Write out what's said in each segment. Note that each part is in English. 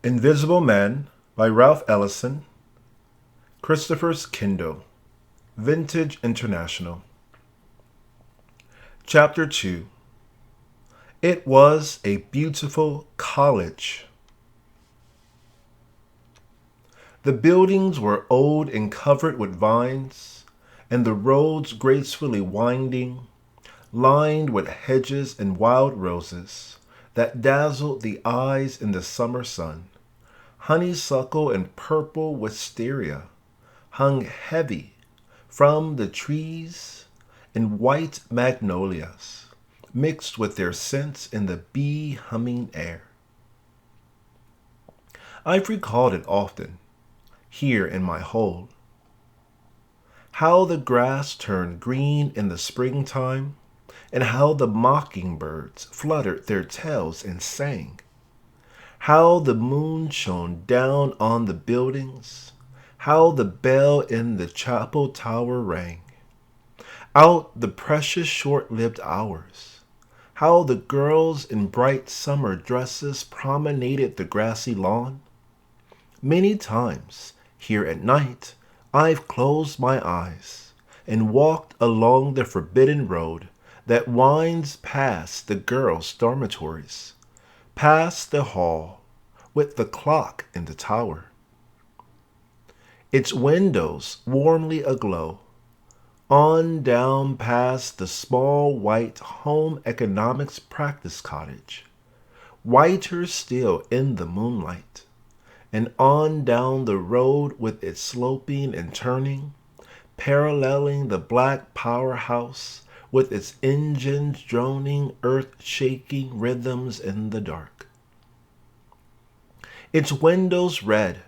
Invisible Man by Ralph Ellison, Christopher's Kindle, Vintage International. Chapter 2. It was a beautiful college. The buildings were old and covered with vines, and the roads gracefully winding, lined with hedges and wild roses that dazzled the eyes in the summer sun. Honeysuckle and purple wisteria hung heavy from the trees, and white magnolias mixed with their scents in the bee-humming air. I've recalled it often, here in my hole, how the grass turned green in the springtime, and how the mockingbirds fluttered their tails and sang. How the moon shone down on the buildings, how the bell in the chapel tower rang. Out the precious short-lived hours, how the girls in bright summer dresses promenaded the grassy lawn. Many times, here at night, I've closed my eyes and walked along the forbidden road that winds past the girls' dormitories, past the hall with the clock in the tower, its windows warmly aglow, on down past the small white home economics practice cottage, whiter still in the moonlight, and on down the road with its sloping and turning, paralleling the black powerhouse with its engines droning earth-shaking rhythms in the dark. Its windows red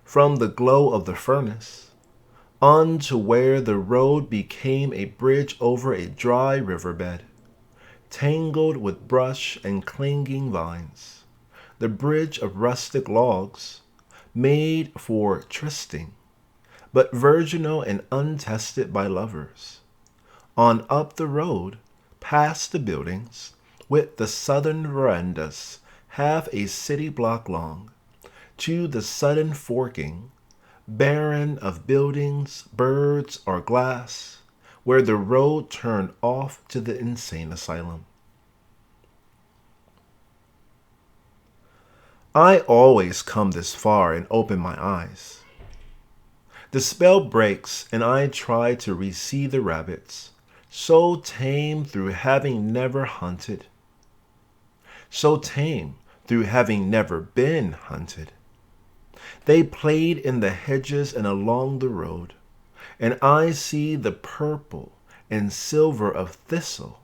from the glow of the furnace, on to where the road became a bridge over a dry riverbed, tangled with brush and clinging vines, the bridge of rustic logs, made for trysting, but virginal and untested by lovers. On up the road, past the buildings, with the southern verandas half a city block long, to the sudden forking, barren of buildings, birds, or glass, where the road turned off to the insane asylum. I always come this far and open my eyes. The spell breaks and I try to re-see the rabbits, so tame through having never hunted, so tame through having never been hunted. They played in the hedges and along the road, and I see the purple and silver of thistle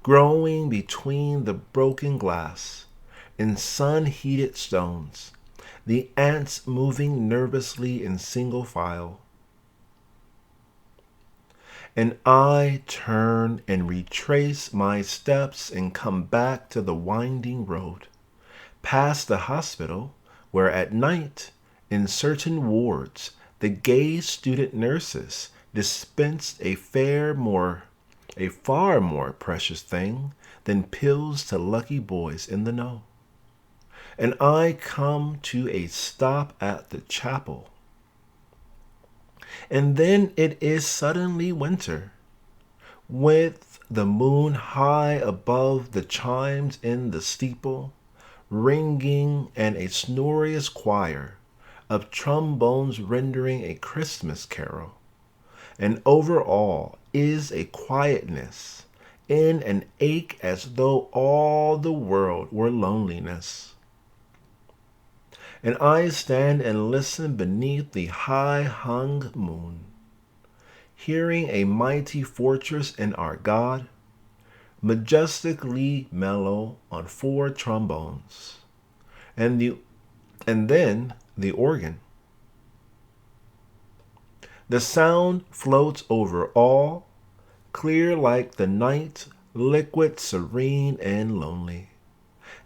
growing between the broken glass and sun-heated stones, the ants moving nervously in single file. And I turn and retrace my steps and come back to the winding road, past the hospital, where at night, in certain wards, the gay student nurses dispensed a far more precious thing than pills to lucky boys in the know. And I come to a stop at the chapel. And then it is suddenly winter, with the moon high above the chimes in the steeple, ringing, and a sonorous choir of trombones rendering a Christmas carol. And over all is a quietness in an ache as though all the world were loneliness. And I stand and listen beneath the high-hung moon, hearing a mighty fortress in our God, majestically mellow on 4 trombones, and then the organ. The sound floats over all, clear like the night, liquid, serene, and lonely.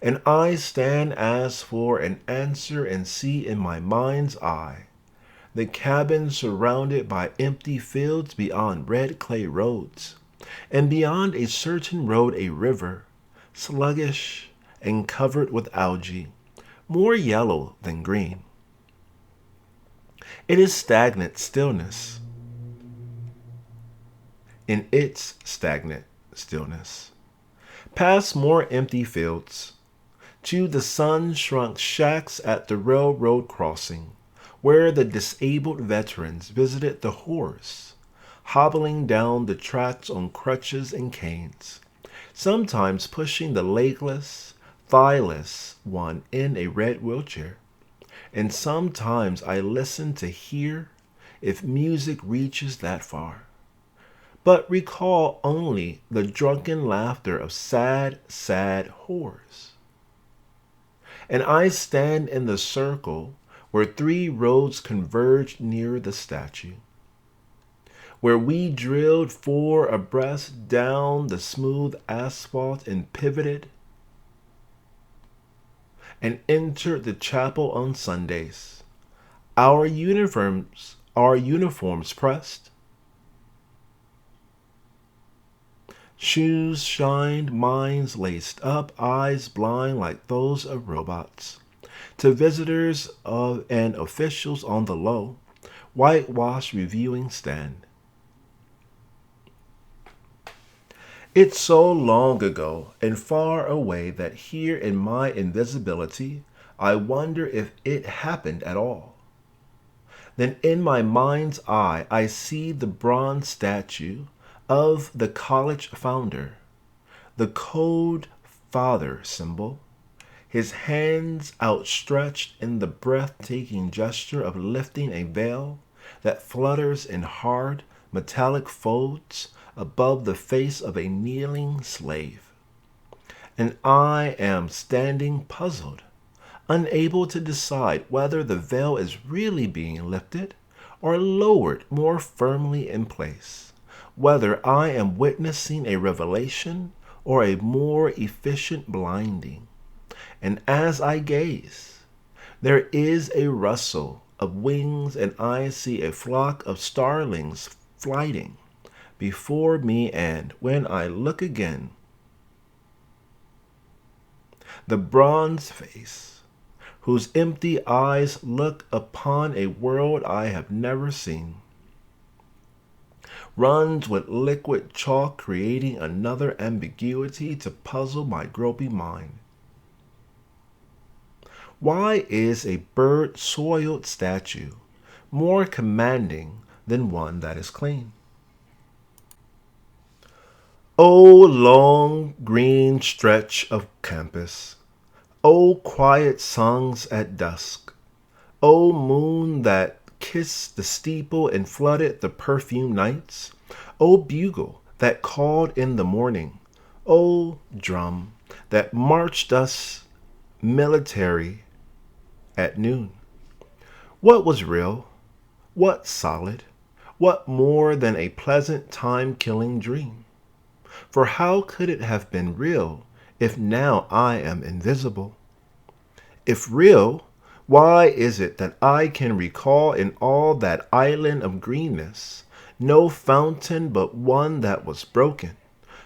And I stand as for an answer and see in my mind's eye the cabin surrounded by empty fields beyond red clay roads, and beyond a certain road a river, sluggish and covered with algae, more yellow than green. It is stagnant stillness. In its stagnant stillness, past more empty fields, to the sun-shrunk shacks at the railroad crossing, where the disabled veterans visited the horse, hobbling down the tracks on crutches and canes, sometimes pushing the legless, thighless one in a red wheelchair. And sometimes I listen to hear if music reaches that far, but recall only the drunken laughter of sad, sad whores. And I stand in the circle where three roads converged near the statue, where we drilled four abreast down the smooth asphalt and pivoted and entered the chapel on Sundays, our uniforms pressed, shoes shined, minds laced up, eyes blind like those of robots. To visitors and officials on the low, whitewash reviewing stand. It's so long ago and far away that here in my invisibility, I wonder if it happened at all. Then in my mind's eye, I see the bronze statue of the college founder, the Code Father symbol, his hands outstretched in the breathtaking gesture of lifting a veil that flutters in hard, metallic folds above the face of a kneeling slave. And I am standing puzzled, unable to decide whether the veil is really being lifted or lowered more firmly in place, whether I am witnessing a revelation or a more efficient blinding. And as I gaze, there is a rustle of wings, and I see a flock of starlings flighting before me, and when I look again, the bronze face, whose empty eyes look upon a world I have never seen, runs with liquid chalk, creating another ambiguity to puzzle my groping mind. Why is a bird-soiled statue more commanding than one that is clean? O long green stretch of campus, O quiet songs at dusk, O moon that kissed the steeple and flooded the perfumed nights, O bugle that called in the morning, O drum that marched us military at noon. What was real? What solid? What more than a pleasant time-killing dream? For how could it have been real if now I am invisible? If real, why is it that I can recall in all that island of greenness no fountain but one that was broken,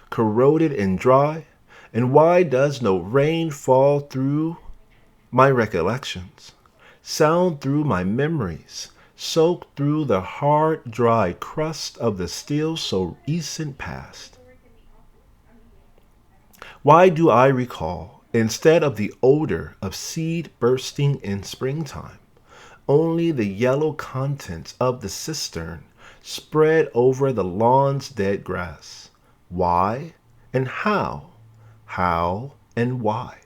corroded and dry? And why does no rain fall through my recollections, sound through my memories, soak through the hard, dry crust of the still so recent past? Why do I recall, instead of the odor of seed bursting in springtime, only the yellow contents of the cistern spread over the lawn's dead grass? Why and how? How and why?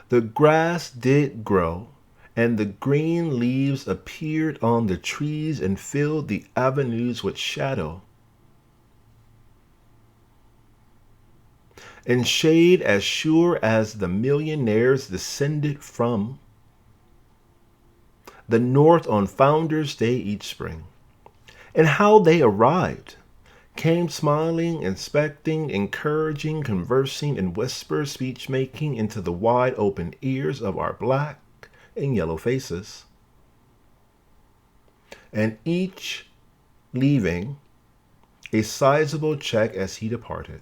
The grass did grow, and the green leaves appeared on the trees and filled the avenues with shadow and shade, as sure as the millionaires descended from the north on Founders' Day each spring. And how they arrived, came smiling, inspecting, encouraging, conversing in whisper speech-making into the wide open ears of our black and yellow faces, and each leaving a sizable check as he departed.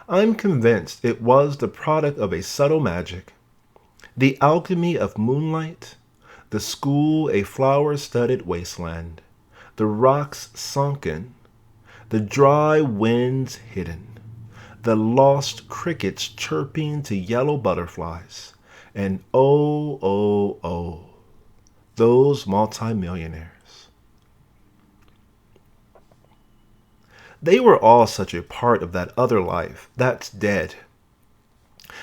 I'm convinced it was the product of a subtle magic. The alchemy of moonlight, the school a flower-studded wasteland, the rocks sunken, the dry winds hidden, the lost crickets chirping to yellow butterflies, and oh, those multimillionaires. They were all such a part of that other life that's dead,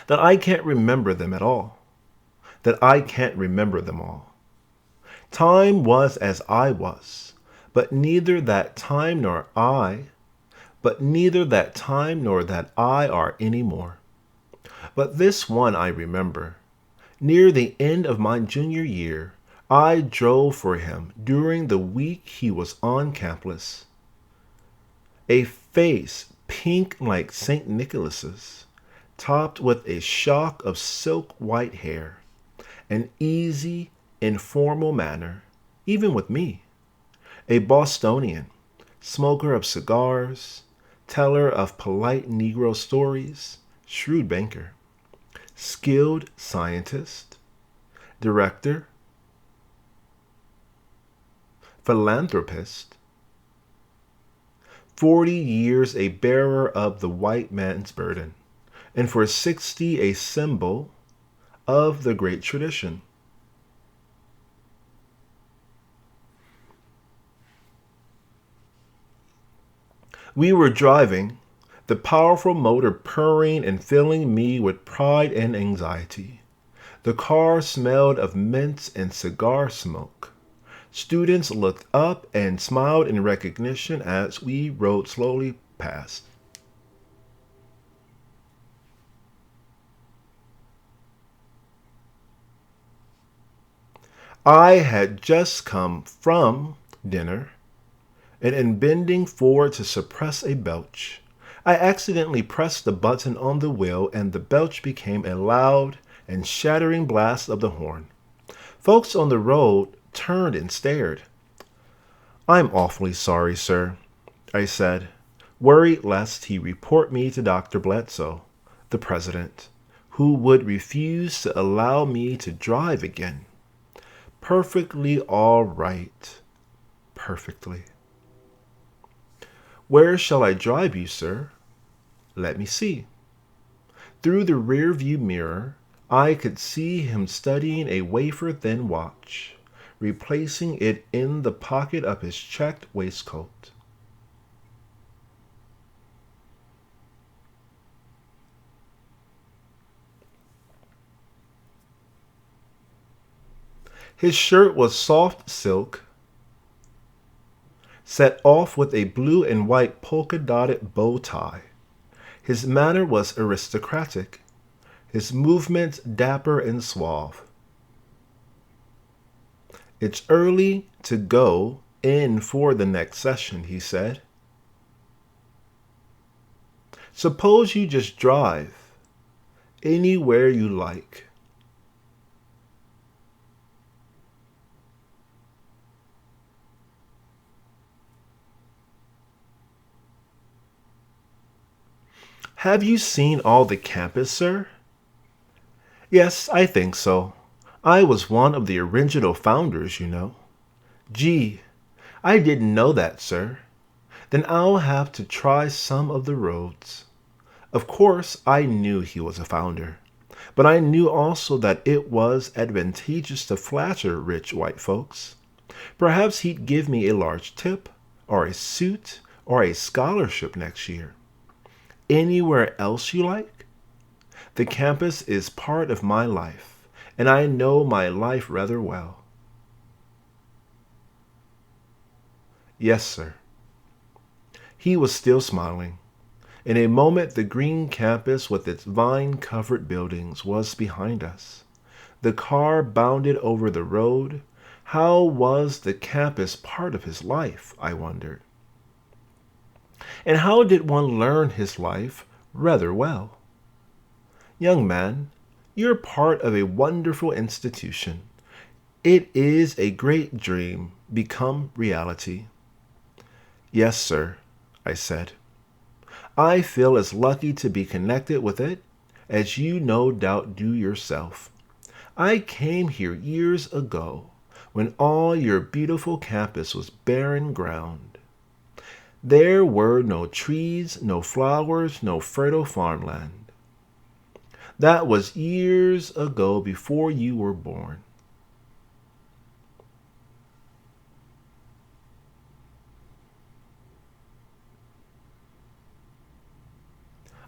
that I can't remember them at all, that I can't remember them all. Time was as I was, but neither that time nor I are any more. But this one I remember. Near the end of my junior year, I drove for him during the week he was on campus. A face pink like St. Nicholas's, topped with a shock of silk white hair, an easy, informal manner, even with me. A Bostonian, smoker of cigars, teller of polite Negro stories, shrewd banker, skilled scientist, director, philanthropist, 40 years a bearer of the white man's burden, and for 60 a symbol of the great tradition. We were driving, the powerful motor purring and filling me with pride and anxiety. The car smelled of mints and cigar smoke. Students looked up and smiled in recognition as we rode slowly past. I had just come from dinner, and in bending forward to suppress a belch, I accidentally pressed the button on the wheel and the belch became a loud and shattering blast of the horn. Folks on the road turned and stared. "I'm awfully sorry, sir," I said, worried lest he report me to Dr. Bledsoe, the president, who would refuse to allow me to drive again. Perfectly all right. Perfectly. "Where shall I drive you, sir?" "Let me see." Through the rear-view mirror, I could see him studying a wafer-thin watch, replacing it in the pocket of his checked waistcoat. His shirt was soft silk, set off with a blue and white polka-dotted bow tie. His manner was aristocratic, his movements dapper and suave. "It's early to go in for the next session," he said. "Suppose you just drive anywhere you like." "Have you seen all the campus, sir?" "Yes, I think so. I was one of the original founders, you know." "Gee, I didn't know that, sir. Then I'll have to try some of the roads." Of course, I knew he was a founder, but I knew also that it was advantageous to flatter rich white folks. Perhaps he'd give me a large tip, or a suit, or a scholarship next year. "Anywhere else you like?" The campus is part of my life, and I know my life rather well. "Yes, sir." He was still smiling. In a moment, the green campus with its vine-covered buildings was behind us. The car bounded over the road. How was the campus part of his life, I wondered? And how did one learn his life rather well? "Young man, you're part of a wonderful institution. It is a great dream become reality." "Yes, sir," I said. I feel as lucky to be connected with it as you no doubt do yourself. I came here years ago when all your beautiful campus was barren ground. There were no trees, no flowers, no fertile farmland. That was years ago before you were born.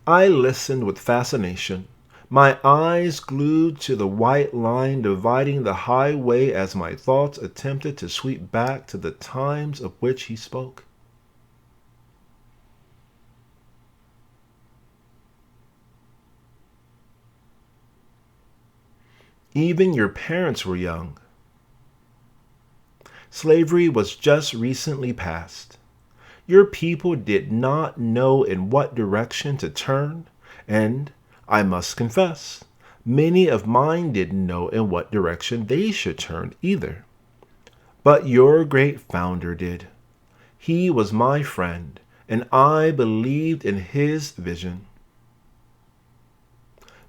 I listened with fascination, my eyes glued to the white line dividing the highway as my thoughts attempted to sweep back to the times of which he spoke. Even your parents were young. Slavery was just recently passed. Your people did not know in what direction to turn, and, I must confess, many of mine didn't know in what direction they should turn either. But your great founder did. He was my friend, and I believed in his vision.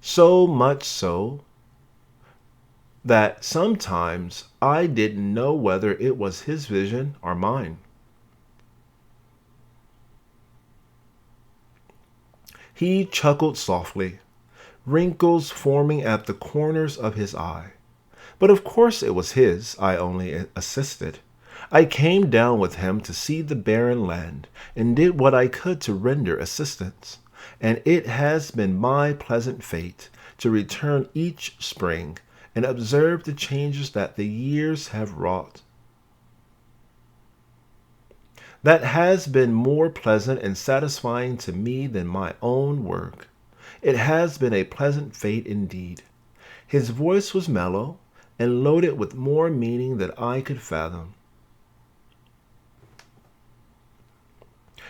So much so that sometimes I didn't know whether it was his vision or mine. He chuckled softly, wrinkles forming at the corners of his eye. But of course it was his, I only assisted. I came down with him to see the barren land and did what I could to render assistance. And it has been my pleasant fate to return each spring and observe the changes that the years have wrought. That has been more pleasant and satisfying to me than my own work. It has been a pleasant fate indeed. His voice was mellow and loaded with more meaning than I could fathom.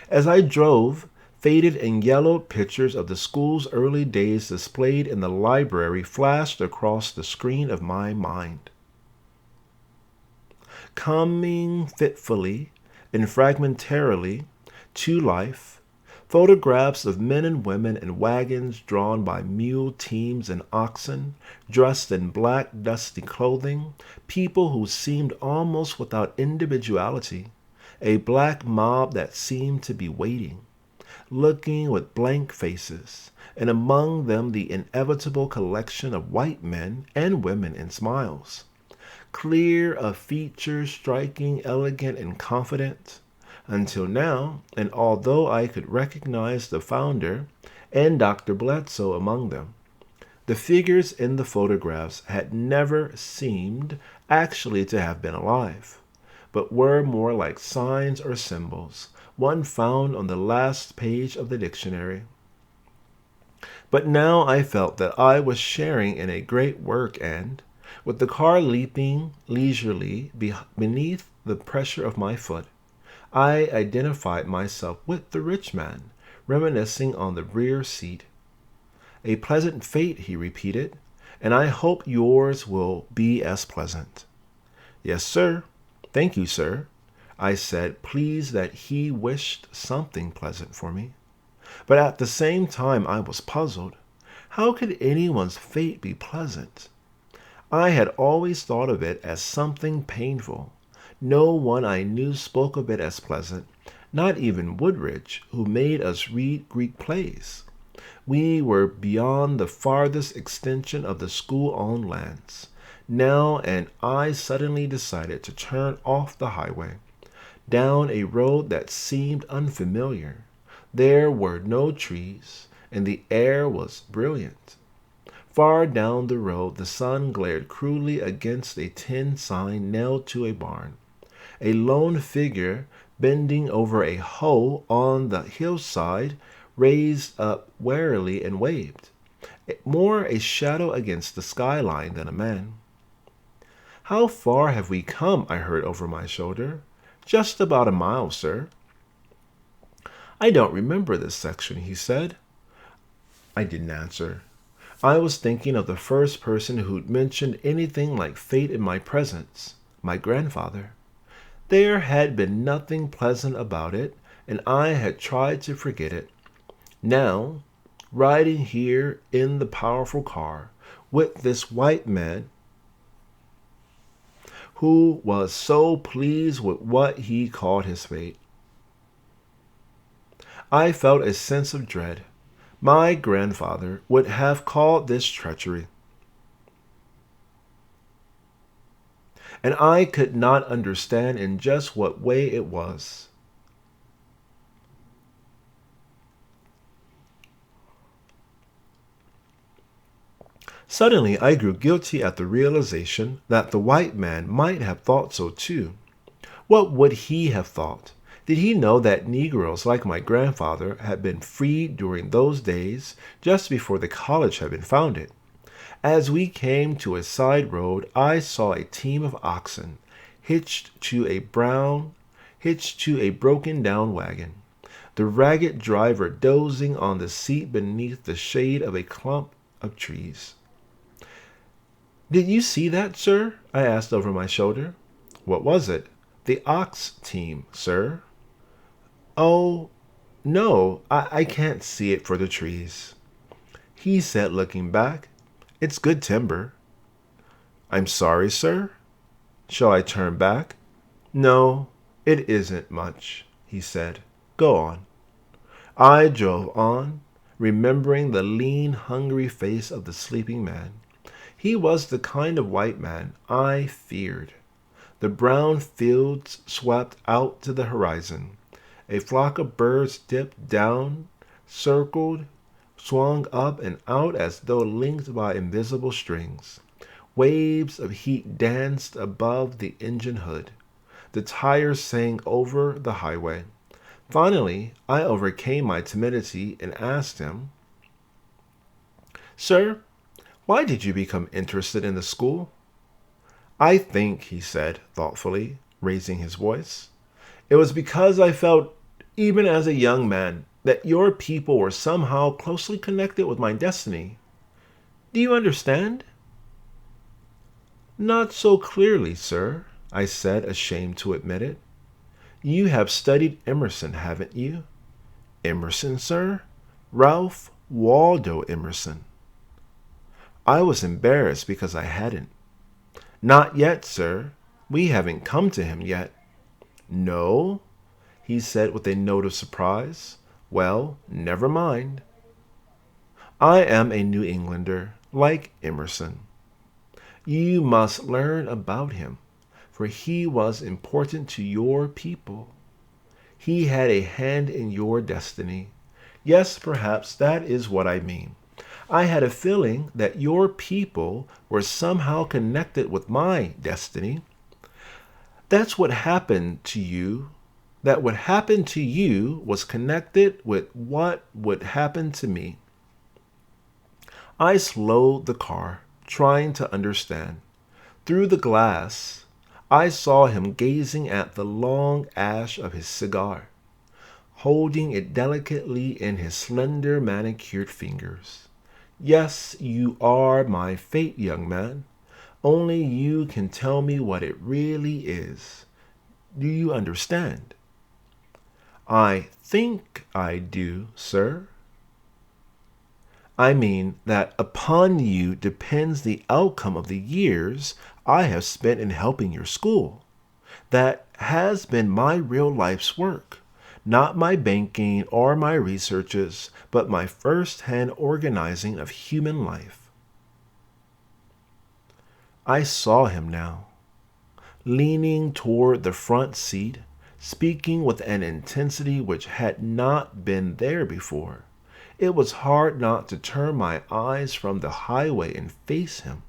As I drove, faded and yellowed pictures of the school's early days displayed in the library flashed across the screen of my mind. Coming fitfully and fragmentarily to life, photographs of men and women in wagons drawn by mule teams and oxen, dressed in black, dusty clothing, people who seemed almost without individuality, a black mob that seemed to be waiting, looking with blank faces, and among them the inevitable collection of white men and women in smiles, clear of features, striking, elegant, and confident, until now, and although I could recognize the founder and Dr. Bledsoe among them, the figures in the photographs had never seemed actually to have been alive, but were more like signs or symbols, one found on the last page of the dictionary. But now I felt that I was sharing in a great work and, with the car leaping leisurely beneath the pressure of my foot, I identified myself with the rich man, reminiscing on the rear seat. A pleasant fate, he repeated, and I hope yours will be as pleasant. Yes, sir. Thank you, sir, I said, pleased that he wished something pleasant for me. But at the same time I was puzzled. How could anyone's fate be pleasant? I had always thought of it as something painful. No one I knew spoke of it as pleasant, not even Woodridge, who made us read Greek plays. We were beyond the farthest extension of the school-owned lands. Now, and I suddenly decided to turn off the highway, down a road that seemed unfamiliar. There were no trees, and the air was brilliant. Far down the road, the sun glared cruelly against a tin sign nailed to a barn. A lone figure, bending over a hoe on the hillside, raised up warily and waved, more a shadow against the skyline than a man. "How far have we come?" I heard over my shoulder. "Just about a mile, sir." "I don't remember this section," he said. I didn't answer. I was thinking of the first person who'd mentioned anything like fate in my presence, my grandfather. There had been nothing pleasant about it, and I had tried to forget it. Now, riding here in the powerful car with this white man who was so pleased with what he called his fate. I felt a sense of dread. My grandfather would have called this treachery. And I could not understand in just what way it was. Suddenly, I grew guilty at the realization that the white man might have thought so too. What would he have thought? Did he know that Negroes like my grandfather had been freed during those days, just before the college had been founded? As we came to a side road, I saw a team of oxen hitched to a broken down wagon. The ragged driver dozing on the seat beneath the shade of a clump of trees. "Did you see that, sir?" I asked over my shoulder. "What was it?" "The ox team, sir." "Oh, no, I can't see it for the trees," he said, looking back. "It's good timber." "I'm sorry, sir. Shall I turn back?" "No, it isn't much," he said. "Go on." I drove on, remembering the lean, hungry face of the sleeping man. He was the kind of white man I feared. The brown fields swept out to the horizon. A flock of birds dipped down, circled, swung up and out as though linked by invisible strings. Waves of heat danced above the engine hood. The tires sang over the highway. Finally, I overcame my timidity and asked him, "Sir, why did you become interested in the school?" "I think," he said thoughtfully, raising his voice, "it was because I felt, even as a young man, that your people were somehow closely connected with my destiny. Do you understand?" "Not so clearly, sir," I said, ashamed to admit it. "You have studied Emerson, haven't you?" "Emerson, sir?" "Ralph Waldo Emerson." I was embarrassed because I hadn't. "Not yet, sir. We haven't come to him yet." "No?" he said with a note of surprise. "Well, never mind. I am a New Englander, like Emerson. You must learn about him, for he was important to your people. He had a hand in your destiny. Yes, perhaps that is what I mean. I had a feeling that your people were somehow connected with my destiny. That's what happened to you. That what happened to you was connected with what would happen to me." I slowed the car, trying to understand. Through the glass, I saw him gazing at the long ash of his cigar, holding it delicately in his slender manicured fingers. "Yes, you are my fate, young man. Only you can tell me what it really is. Do you understand?" "I think I do, sir." "I mean that upon you depends the outcome of the years I have spent in helping your school. That has been my real life's work. Not my banking or my researches, but my first-hand organizing of human life." I saw him now, leaning toward the front seat, speaking with an intensity which had not been there before. It was hard not to turn my eyes from the highway and face him.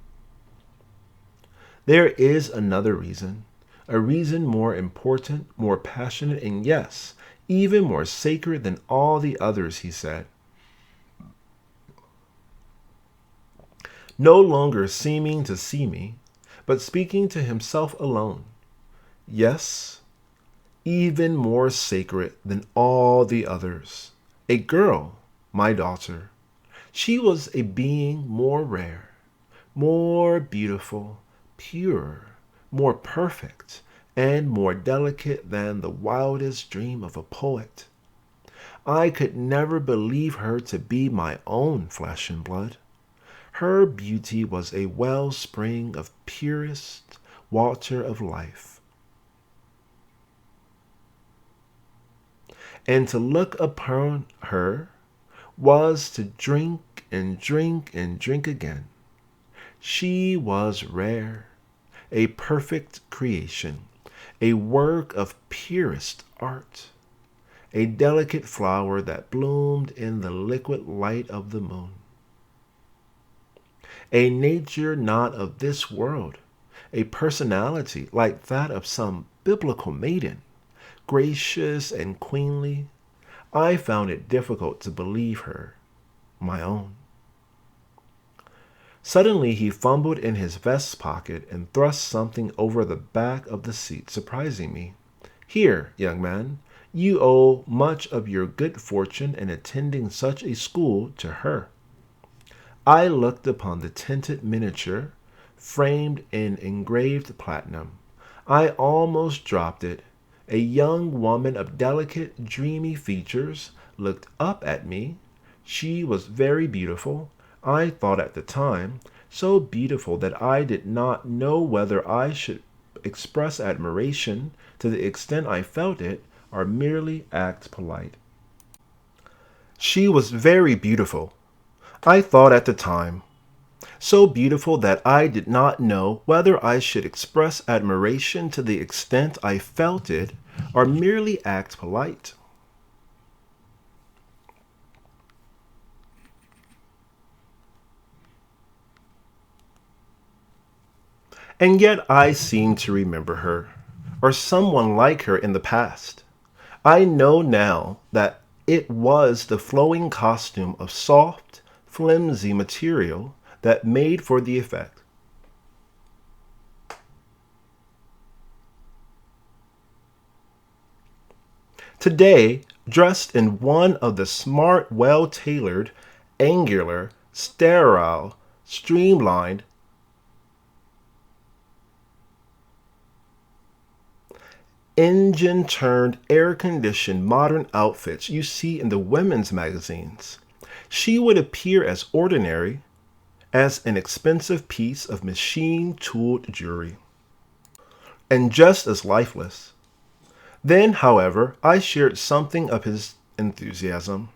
"There is another reason, a reason more important, more passionate, and yes, even more sacred than all the others," he said, no longer seeming to see me, but speaking to himself alone. "Yes, even more sacred than all the others. A girl, my daughter. She was a being more rare, more beautiful, pure, more perfect, and more delicate than the wildest dream of a poet. I could never believe her to be my own flesh and blood. Her beauty was a wellspring of purest water of life. And to look upon her was to drink and drink and drink again. She was rare, a perfect creation, a work of purest art, a delicate flower that bloomed in the liquid light of the moon. A nature not of this world, a personality like that of some biblical maiden, gracious and queenly. I found it difficult to believe her my own. Suddenly he fumbled in his vest pocket and thrust something over the back of the seat, surprising me. Here, young man, you owe much of your good fortune in attending such a school to her. I looked upon the tinted miniature, framed in engraved platinum. I almost dropped it. A young woman of delicate, dreamy features looked up at me. She was very beautiful, I thought at the time, so beautiful that I did not know whether I should express admiration to the extent I felt it or merely act polite. She was very beautiful, I thought at the time, so beautiful that I did not know whether I should express admiration to the extent I felt it or merely act polite. And yet I seem to remember her, or someone like her in the past. I know now that it was the flowing costume of soft, flimsy material that made for the effect. Today, dressed in one of the smart, well-tailored, angular, sterile, streamlined, engine-turned, air-conditioned modern outfits you see in the women's magazines, she would appear as ordinary as an expensive piece of machine-tooled jewelry, and just as lifeless. Then, however, I shared something of his enthusiasm.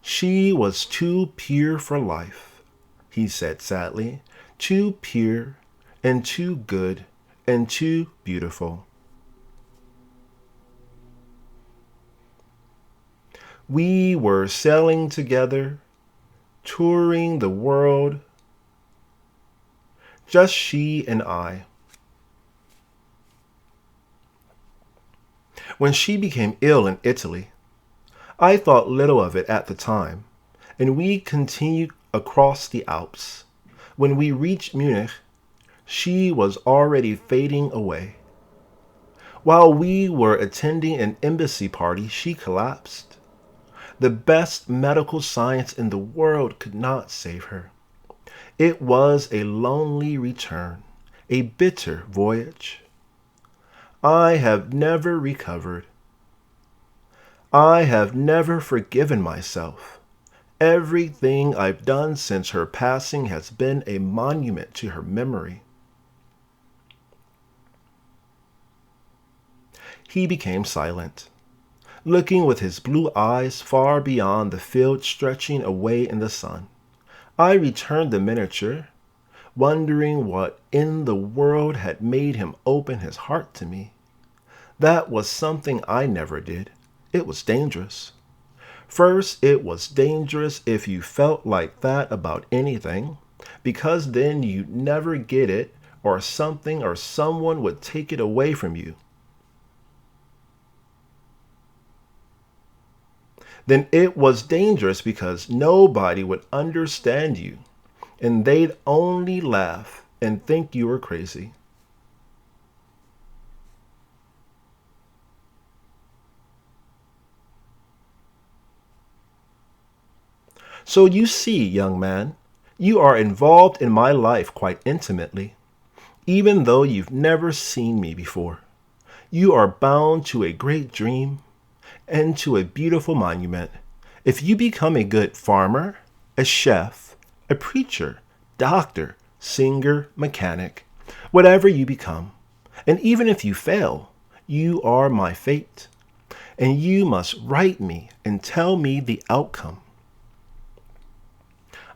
She was too pure for life, he said sadly, too pure and too good and too beautiful. We were sailing together, touring the world, just she and I. When she became ill in Italy, I thought little of it at the time, and we continued across the Alps. When we reached Munich, she was already fading away. While we were attending an embassy party, she collapsed. The best medical science in the world could not save her. It was a lonely return, a bitter voyage. I have never recovered. I have never forgiven myself. Everything I've done since her passing has been a monument to her memory. He became silent, looking with his blue eyes far beyond the field stretching away in the sun. I returned the miniature, wondering what in the world had made him open his heart to me. That was something I never did. It was dangerous. First, it was dangerous if you felt like that about anything, because then you'd never get it, or something or someone would take it away from you. Then it was dangerous because nobody would understand you, and they'd only laugh and think you were crazy. So you see, young man, you are involved in my life quite intimately, even though you've never seen me before. You are bound to a great dream, into a beautiful monument. If you become a good farmer, a chef, a preacher, doctor, singer, mechanic, whatever you become, and even if you fail, you are my fate, and you must write me and tell me the outcome.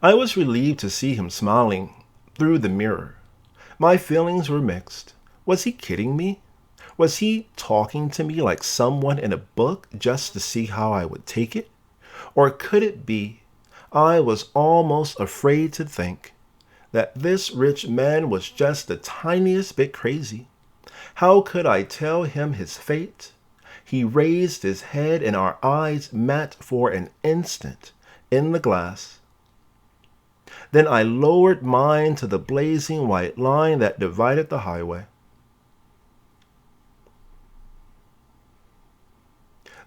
I was relieved to see him smiling through the mirror. My feelings were mixed. Was he kidding me? Was he talking to me like someone in a book just to see how I would take it? Or could it be I was almost afraid to think that this rich man was just the tiniest bit crazy? How could I tell him his fate? He raised his head and our eyes met for an instant in the glass. Then I lowered mine to the blazing white line that divided the highway.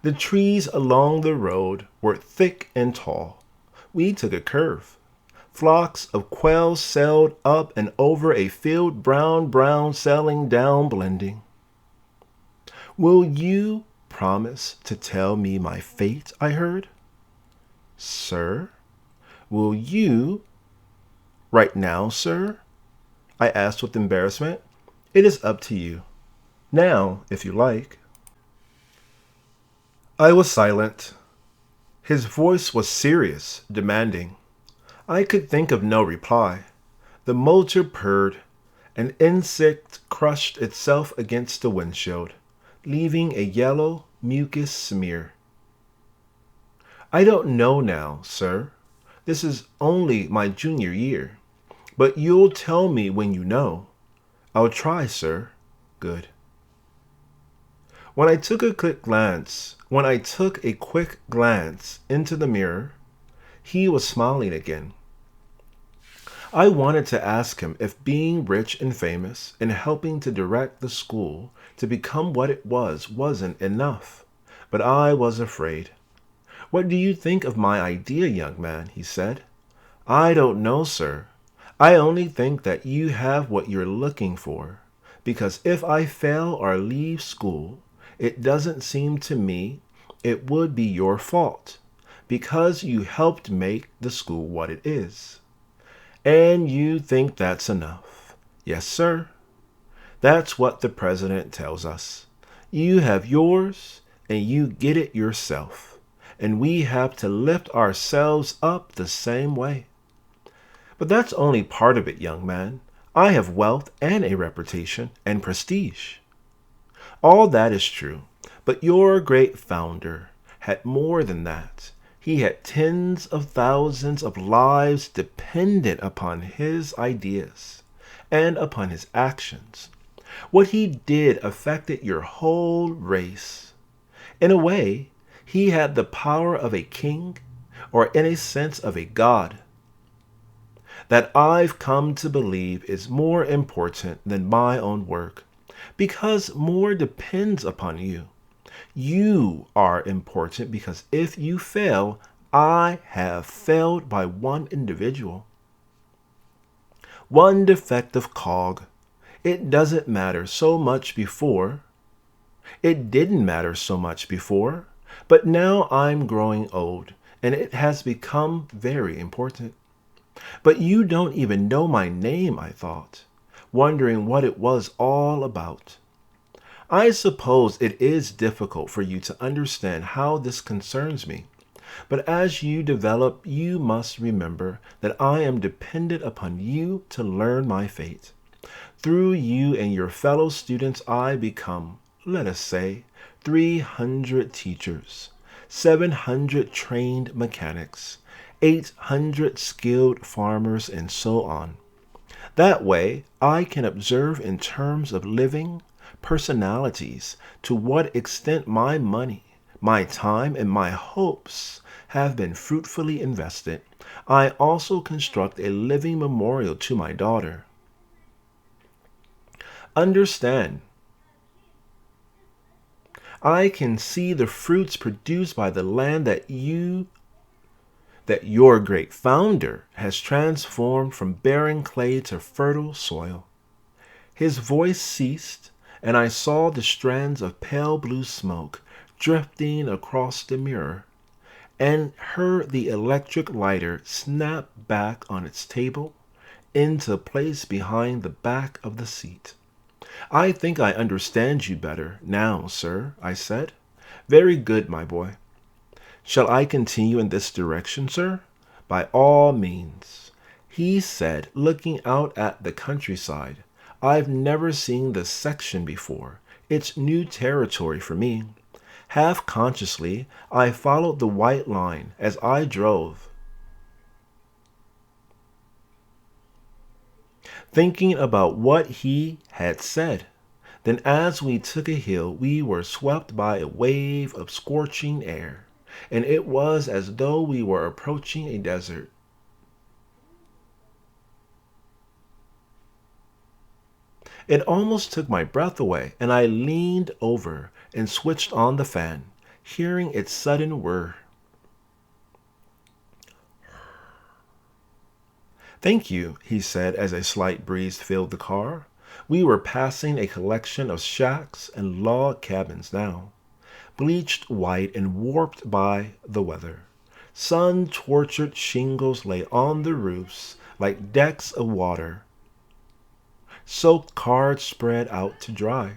The trees along the road were thick and tall. We took a curve. Flocks of quails sailed up and over a field, brown, sailing down, blending. Will you promise to tell me my fate? I heard. Sir, will you? Right now, sir? I asked with embarrassment. It is up to you. Now, if you like. I was silent. His voice was serious, demanding. I could think of no reply. The motor purred. An insect crushed itself against the windshield, leaving a yellow mucus smear. I don't know now, sir. This is only my junior year. But you'll tell me when you know. I'll try, sir. Good. When I took a quick glance into the mirror, he was smiling again. I wanted to ask him if being rich and famous and helping to direct the school to become what it wasn't enough, but I was afraid. What do you think of my idea, young man? He said. I don't know, sir. I only think that you have what you're looking for, because if I fail or leave school, it doesn't seem to me it would be your fault, because you helped make the school what it is. And you think that's enough. Yes, sir. That's what the president tells us. You have yours, and you get it yourself, and we have to lift ourselves up the same way. But that's only part of it, young man. I have wealth and a reputation and prestige. All that is true, but your great founder had more than that. He had tens of thousands of lives dependent upon his ideas and upon his actions. What he did affected your whole race. In a way, he had the power of a king, or in a sense of a god. That I've come to believe is more important than my own work, because more depends upon you. You are important because if you fail, I have failed by one individual. One defective cog. It doesn't matter so much before. It didn't matter so much before, but now I'm growing old, and it has become very important. But you don't even know my name, I thought, wondering what it was all about. I suppose it is difficult for you to understand how this concerns me, but as you develop, you must remember that I am dependent upon you to learn my fate. Through you and your fellow students, I become, let us say, 300 teachers, 700 trained mechanics, 800 skilled farmers, and so on. That way, I can observe in terms of living personalities to what extent my money, my time, and my hopes have been fruitfully invested. I also construct a living memorial to my daughter. Understand, I can see the fruits produced by the land that your great founder has transformed from barren clay to fertile soil. His voice ceased, and I saw the strands of pale blue smoke drifting across the mirror, and heard the electric lighter snap back on its table into place behind the back of the seat. I think I understand you better now, sir, I said. Very good, my boy. Shall I continue in this direction, sir? By all means, he said, looking out at the countryside. I've never seen this section before. It's new territory for me. Half consciously, I followed the white line as I drove, thinking about what he had said. Then as we took a hill, we were swept by a wave of scorching air, and it was as though we were approaching a desert. It almost took my breath away, and I leaned over and switched on the fan, hearing its sudden whir. Thank you, he said as a slight breeze filled the car. We were passing a collection of shacks and log cabins now, bleached white and warped by the weather. Sun-tortured shingles lay on the roofs like decks of water, soaked cards spread out to dry.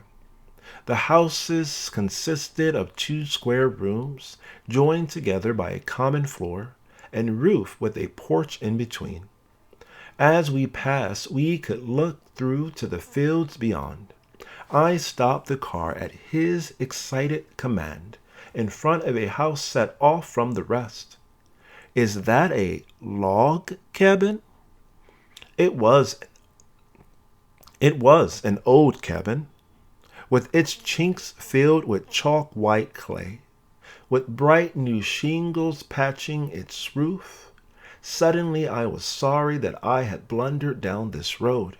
The houses consisted of 2 square rooms joined together by a common floor and roof with a porch in between. As we passed, we could look through to the fields beyond. I stopped the car at his excited command in front of a house set off from the rest. Is that a log cabin? It was an old cabin, with its chinks filled with chalk white clay, with bright new shingles patching its roof. Suddenly I was sorry that I had blundered down this road.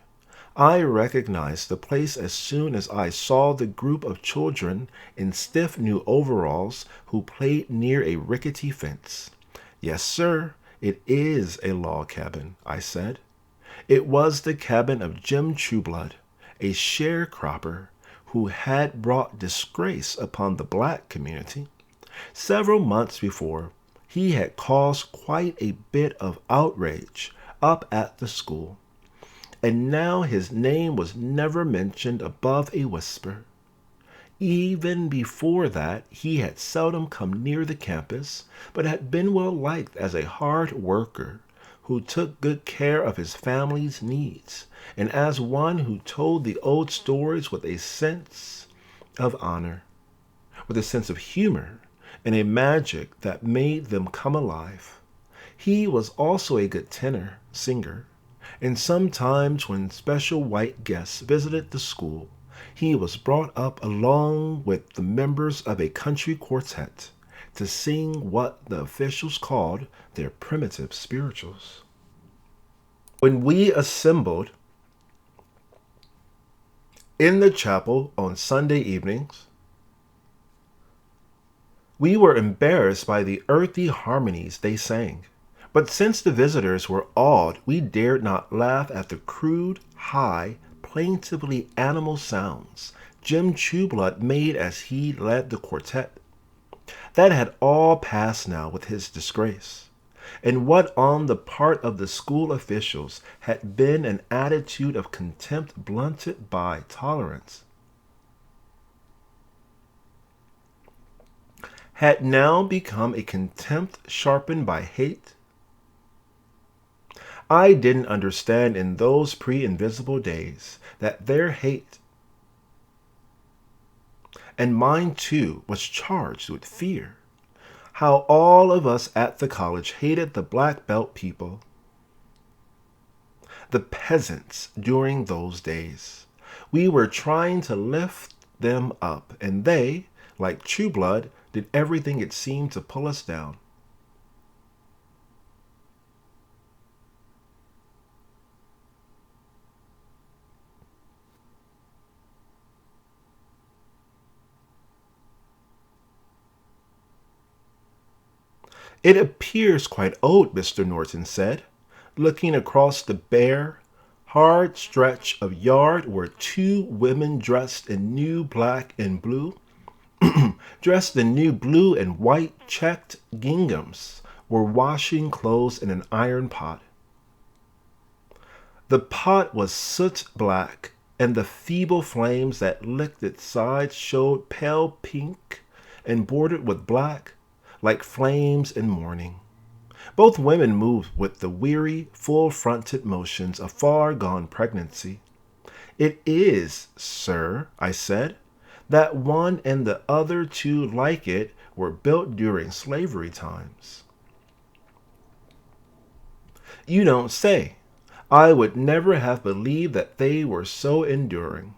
I recognized the place as soon as I saw the group of children in stiff new overalls who played near a rickety fence. Yes, sir, it is a log cabin, I said. It was the cabin of Jim Trueblood, a sharecropper who had brought disgrace upon the black community. Several months before, he had caused quite a bit of outrage up at the school, and now his name was never mentioned above a whisper. Even before that, he had seldom come near the campus, but had been well liked as a hard worker who took good care of his family's needs, and as one who told the old stories with a sense of honor, with a sense of humor, and a magic that made them come alive. He was also a good tenor singer, and sometimes when special white guests visited the school, he was brought up along with the members of a country quartet to sing what the officials called their primitive spirituals. When we assembled in the chapel on Sunday evenings, we were embarrassed by the earthy harmonies they sang. But since the visitors were awed, we dared not laugh at the crude, high, plaintively animal sounds Jim Trueblood made as he led the quartet. That had all passed now with his disgrace, and what on the part of the school officials had been an attitude of contempt blunted by tolerance had now become a contempt sharpened by hate. I didn't understand in those pre-invisible days that their hate, and mine too, was charged with fear. How all of us at the college hated the black belt people, the peasants during those days. We were trying to lift them up, and they, like Trueblood, did everything it seemed to pull us down. It appears quite old, Mr. Norton said, looking across the bare, hard stretch of yard where 2 women dressed in new black and blue dressed in new blue and white checked ginghams, were washing clothes in an iron pot. The pot was soot black, and the feeble flames that licked its sides showed pale pink and bordered with black, like flames in mourning. Both women moved with the weary, full-fronted motions of far-gone pregnancy. "It is, sir," I said, "that one and the other two like it were built during slavery times." "You don't say. I would never have believed that they were so enduring."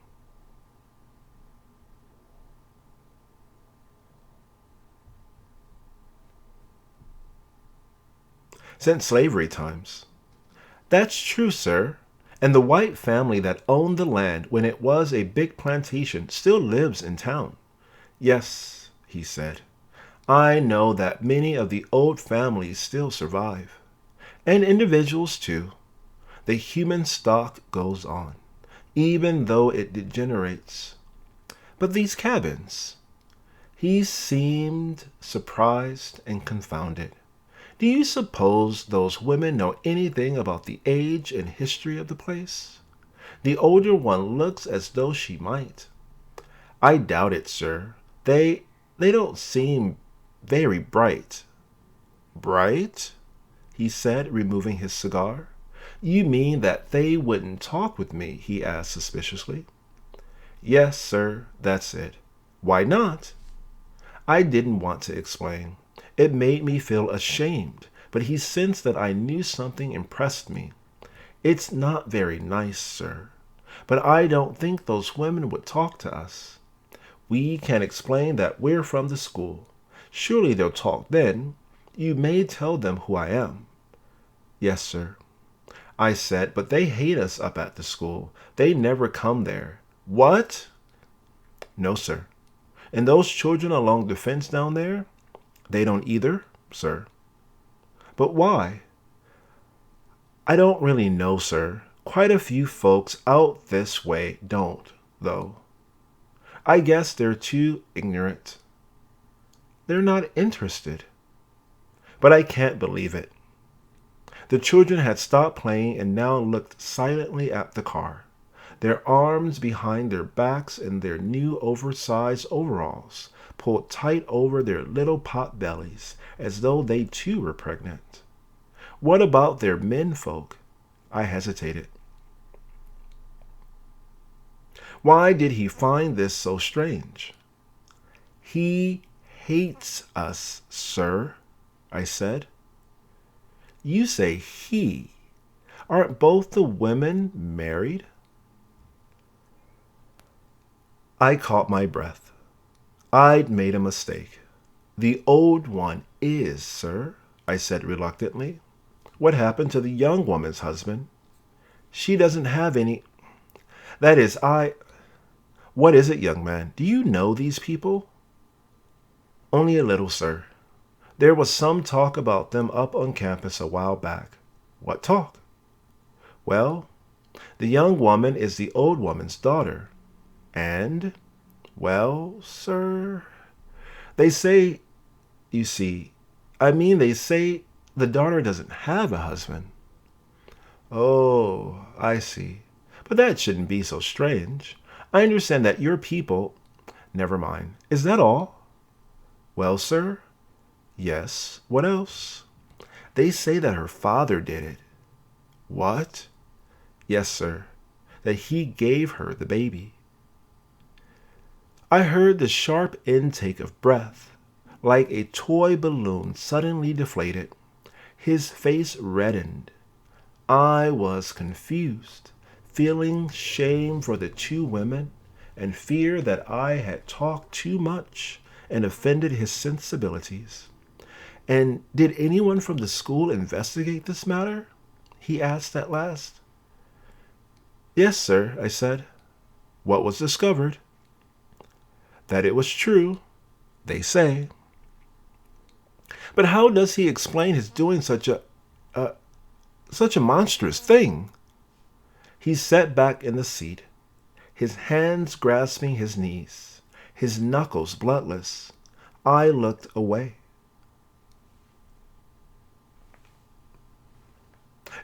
"Since slavery times." "That's true, sir. And the white family that owned the land when it was a big plantation still lives in town." "Yes," he said. "I know that many of the old families still survive. And individuals, too. The human stock goes on, even though it degenerates. But these cabins—" He seemed surprised and confounded. "Do you suppose those women know anything about the age and history of the place? The older one looks as though she might." "I doubt it, sir. They don't seem very bright." "Bright?" he said, removing his cigar. "You mean that they wouldn't talk with me?" he asked suspiciously. "Yes, sir, that's it." "Why not?" I didn't want to explain. It made me feel ashamed, but he sensed that I knew something impressed me. "It's not very nice, sir. But I don't think those women would talk to us. We can explain that we're from the school. Surely they'll talk then. You may tell them who I am." "Yes, sir," I said, "but they hate us up at the school. They never come there." "What?" "No, sir. And those children along the fence down there? They don't either, sir." "But why?" "I don't really know, sir. Quite a few folks out this way don't, though. I guess they're too ignorant. They're not interested." But I can't believe it. The children had stopped playing and now looked silently at the car, their arms behind their backs and their new oversized overalls pulled tight over their little pot bellies, as though they too were pregnant. What about their menfolk? I hesitated. Why did he find this so strange? "He hates us, sir," I said. "You say he. Aren't both the women married?" I caught my breath. I'd made a mistake. "The old one is, sir," I said reluctantly. "What happened to the young woman's husband?" "She doesn't have any. That is, What is it, young man? Do you know these people?" "Only a little, sir. There was some talk about them up on campus a while back." "What talk?" "Well, the young woman is the old woman's daughter. And, well, sir, they say, you see, they say the daughter doesn't have a husband." "Oh, I see. But that shouldn't be so strange. I understand that your people—" "Never mind. Is that all?" "Well, sir, yes. What else?" "They say that her father did it." "What?" "Yes, sir. That he gave her the baby." I heard the sharp intake of breath, like a toy balloon suddenly deflated. His face reddened. I was confused, feeling shame for the two women and fear that I had talked too much and offended his sensibilities. "And did anyone from the school investigate this matter?" he asked at last. "Yes, sir," I said. "What was discovered?" "That it was true, they say." "But how does he explain his doing such a monstrous thing?" He sat back in the seat, his hands grasping his knees, his knuckles bloodless. I looked away.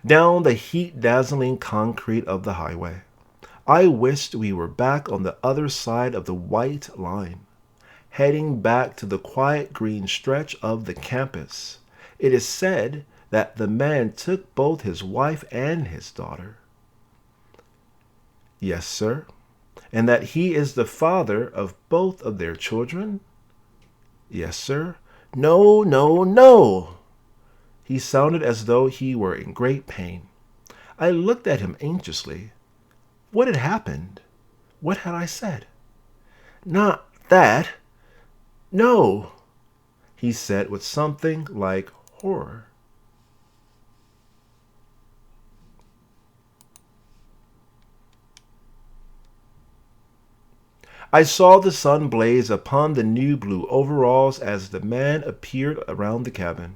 Down the heat-dazzling concrete of the highway. I wished we were back on the other side of the white line, heading back to the quiet green stretch of the campus. It is said that the man took both his wife and his daughter. Yes, sir. And that he is the father of both of their children? Yes, sir. No, no, no! He sounded as though he were in great pain. I looked at him anxiously. What had happened? What had I said? Not that. No, he said with something like horror. I saw the sun blaze upon the new blue overalls as the man appeared around the cabin.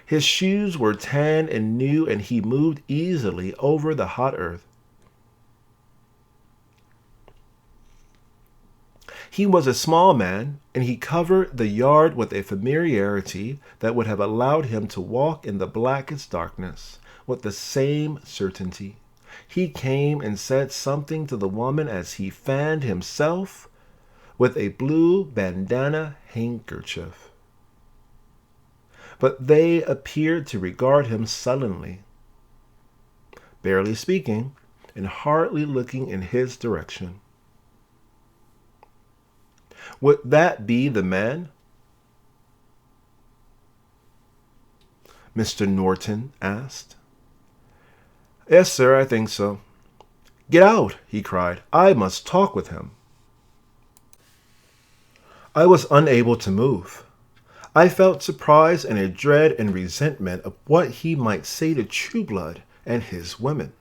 His shoes were tan and new, and he moved easily over the hot earth. He was a small man, and he covered the yard with a familiarity that would have allowed him to walk in the blackest darkness with the same certainty. He came and said something to the woman as he fanned himself with a blue bandana handkerchief. But they appeared to regard him sullenly, barely speaking and hardly looking in his direction. Would that be the man? Mr. Norton asked. Yes, sir, I think so. Get out, he cried. I must talk with him. I was unable to move. I felt surprise and a dread and resentment of what he might say to Trueblood and his women.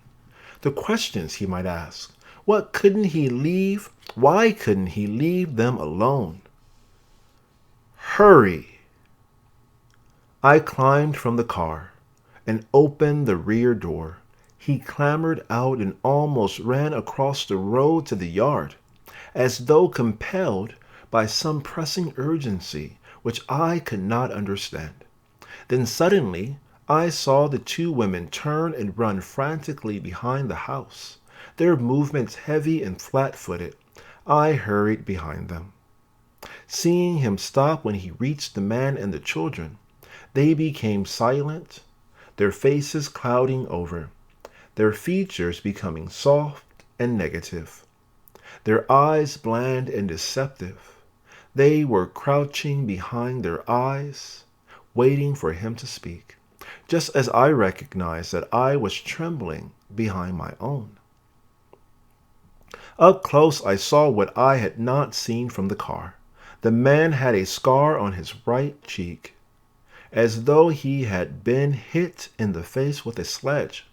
The questions he might ask. What couldn't he leave? Why couldn't he leave them alone? Hurry! I climbed from the car and opened the rear door. He clambered out and almost ran across the road to the yard, as though compelled by some pressing urgency which I could not understand. Then suddenly I saw the two women turn and run frantically behind the house, their movements heavy and flat-footed. I hurried behind them. Seeing him stop when he reached the man and the children, they became silent, their faces clouding over, their features becoming soft and negative, their eyes bland and deceptive. They were crouching behind their eyes, waiting for him to speak, just as I recognized that I was trembling behind my own. Up close I saw what I had not seen from the car. The man had a scar on his right cheek, as though he had been hit in the face with a sledge.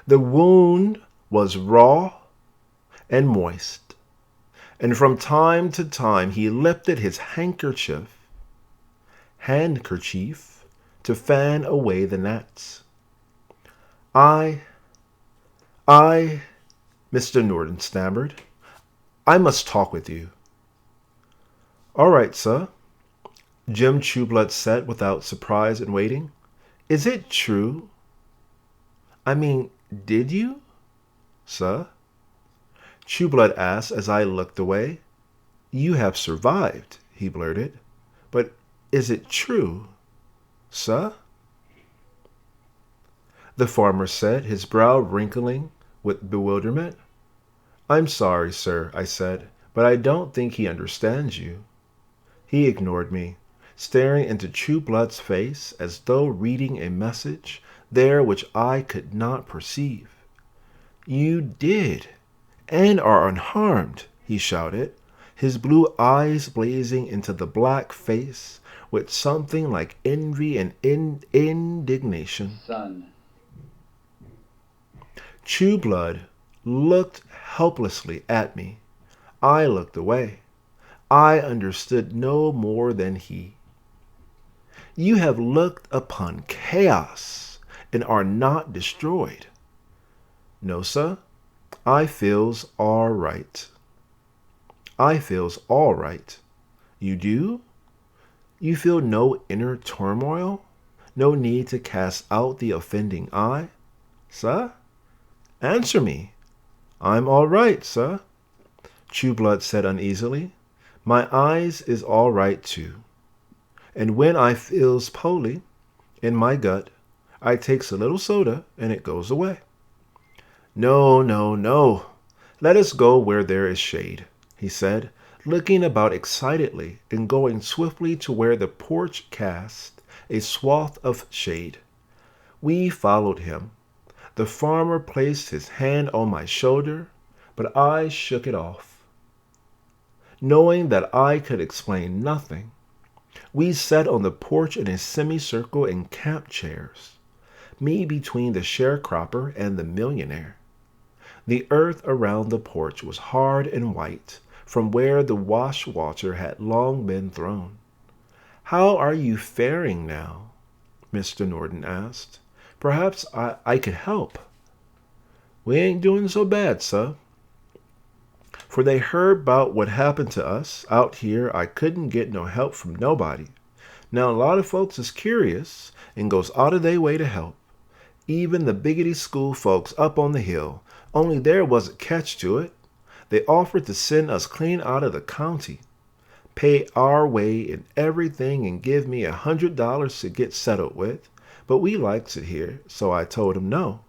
The wound was raw and moist, and from time to time he lifted his handkerchief to fan away the gnats. I, Mr. Norton stammered, I must talk with you. All right, sir, Jim Trueblood said without surprise and waiting. Is it true? I mean, did you, sir? Trueblood asked as I looked away. You have survived, he blurted. But is it true, sir? The farmer said, his brow wrinkling with bewilderment. I'm sorry, sir, I said, but I don't think he understands you. He ignored me, staring into Trueblood's face as though reading a message there which I could not perceive. You did, and are unharmed, he shouted, his blue eyes blazing into the black face with something like envy and indignation. Son. Trueblood looked helplessly at me. I looked away. I understood no more than he. You have looked upon chaos and are not destroyed. No, sir, I feels all right. I feels all right. You do? You feel no inner turmoil? No need to cast out the offending eye? Sir? Answer me. I'm all right, sir, Trueblood said uneasily. My eyes is all right, too. And when I feels poorly in my gut, I takes a little soda and it goes away. No, no, no. Let us go where there is shade, he said, looking about excitedly and going swiftly to where the porch cast a swath of shade. We followed him. The farmer placed his hand on my shoulder, but I shook it off. Knowing that I could explain nothing, we sat on the porch in a semicircle in camp chairs, me between the sharecropper and the millionaire. The earth around the porch was hard and white from where the wash water had long been thrown. How are you faring now? Mr. Norton asked. Perhaps I could help. We ain't doing so bad, sir. For they heard 'bout what happened to us. Out here I couldn't get no help from nobody. Now a lot of folks is curious and goes out of their way to help. Even the biggity school folks up on the hill, only there was a catch to it. They offered to send us clean out of the county, pay our way and everything and give me $100 to get settled with, but we likes it here, so I told 'em no.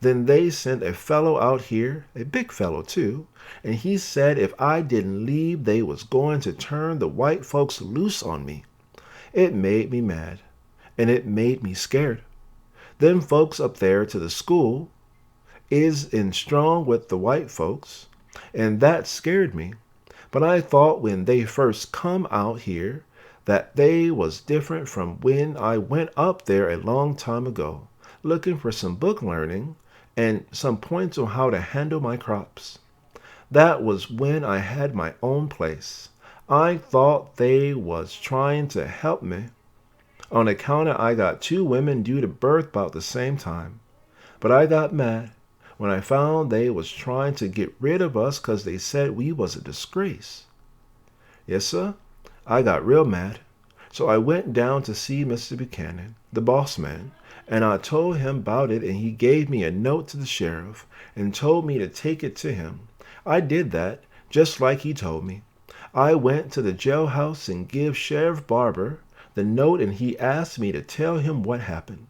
Then they sent a fellow out here, a big fellow too, and he said if I didn't leave they was going to turn the white folks loose on me. It made me mad, and it made me scared. Them folks up there to the school is in strong with the white folks, and that scared me. But I thought when they first come out here that they was different from when I went up there a long time ago, looking for some book learning and some points on how to handle my crops. That was when I had my own place. I thought they was trying to help me on account of I got 2 women due to birth about the same time. But I got mad when I found they was trying to get rid of us 'cause they said we was a disgrace. Yes, sir, I got real mad. So I went down to see Mr. Buchanan, the boss man, and I told him about it, and he gave me a note to the sheriff and told me to take it to him. I did that, just like he told me. I went to the jailhouse and give Sheriff Barber the note, and he asked me to tell him what happened.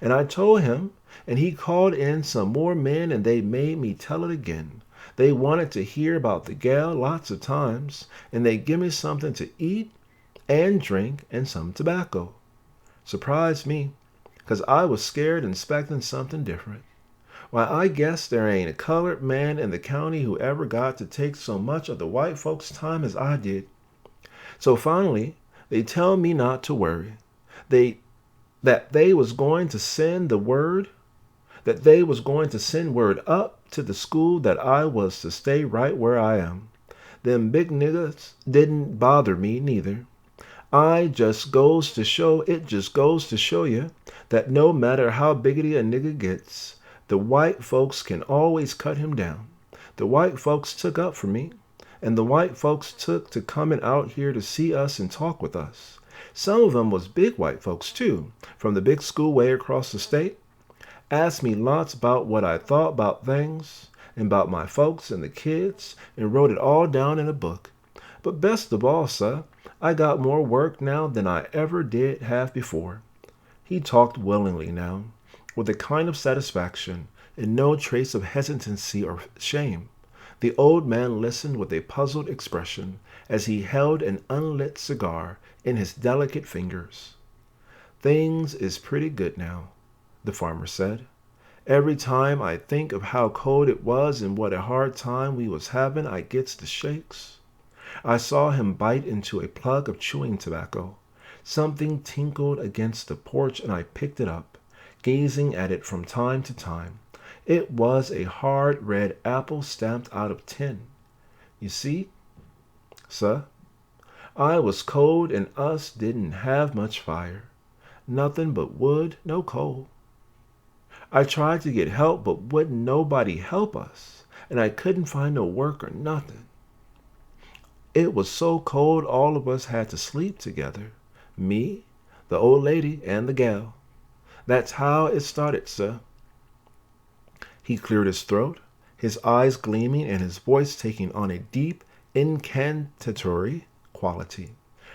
And I told him, and he called in some more men, and they made me tell it again. They wanted to hear about the gal lots of times, and they give me something to eat and drink and some tobacco. Surprised me, 'cause I was scared and expecting something different. Why, I guess there ain't a colored man in the county who ever got to take so much of the white folks' time as I did. So finally, they tell me not to worry. That they was going to send word up to the school that I was to stay right where I am. Them big niggers didn't bother me neither. It just goes to show you that no matter how biggity a nigger gets, the white folks can always cut him down. The white folks took up for me, and the white folks took to coming out here to see us and talk with us. Some of them was big white folks too, from the big school way across the state. Asked me lots about what I thought about things, and about my folks and the kids, and wrote it all down in a book. But best of all, sir, I got more work now than I ever did have before. He talked willingly now, with a kind of satisfaction, and no trace of hesitancy or shame. The old man listened with a puzzled expression as he held an unlit cigar in his delicate fingers. Things is pretty good now, the farmer said. Every time I think of how cold it was and what a hard time we was having, I gets the shakes. I saw him bite into a plug of chewing tobacco. Something tinkled against the porch, and I picked it up, gazing at it from time to time. It was a hard red apple stamped out of tin. You see, sir, I was cold, and us didn't have much fire. nothing but wood, no coal. I tried to get help, but wouldn't nobody help us, and I couldn't find no work or nothing. It was so cold all of us had to sleep together. Me, the old lady, and the gal. That's how it started, sir. He cleared his throat, his eyes gleaming and his voice taking on a deep, incantatory quality,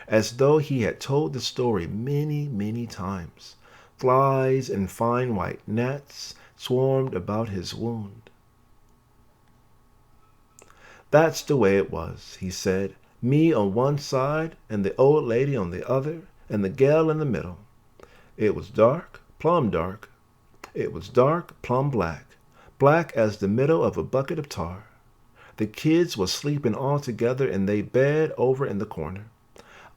as though he had told the story many, many times. Flies and fine white gnats swarmed about his wound. That's the way it was, he said. Me on one side, and the old lady on the other, and the gal in the middle. It was dark, plumb dark. It was dark, plumb black. Black as the middle of a bucket of tar. The kids was sleeping all together in they bed over in the corner.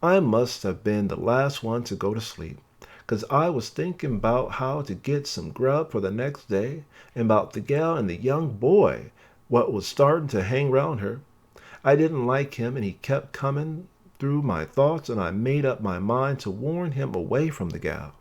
I must have been the last one to go to sleep, 'cause I was thinking about how to get some grub for the next day, and about the gal and the young boy what was starting to hang round her. I didn't like him, and he kept coming through my thoughts, and I made up my mind to warn him away from the gal.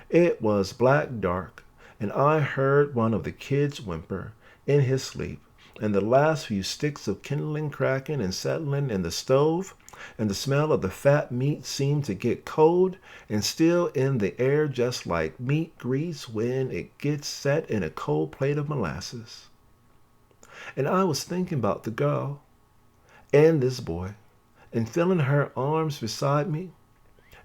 It was black dark, and I heard one of the kids whimper in his sleep, and the last few sticks of kindling cracking and settling in the stove, and the smell of the fat meat seemed to get cold and still in the air, just like meat grease when it gets set in a cold plate of molasses. And I was thinking about the girl and this boy, and feeling her arms beside me,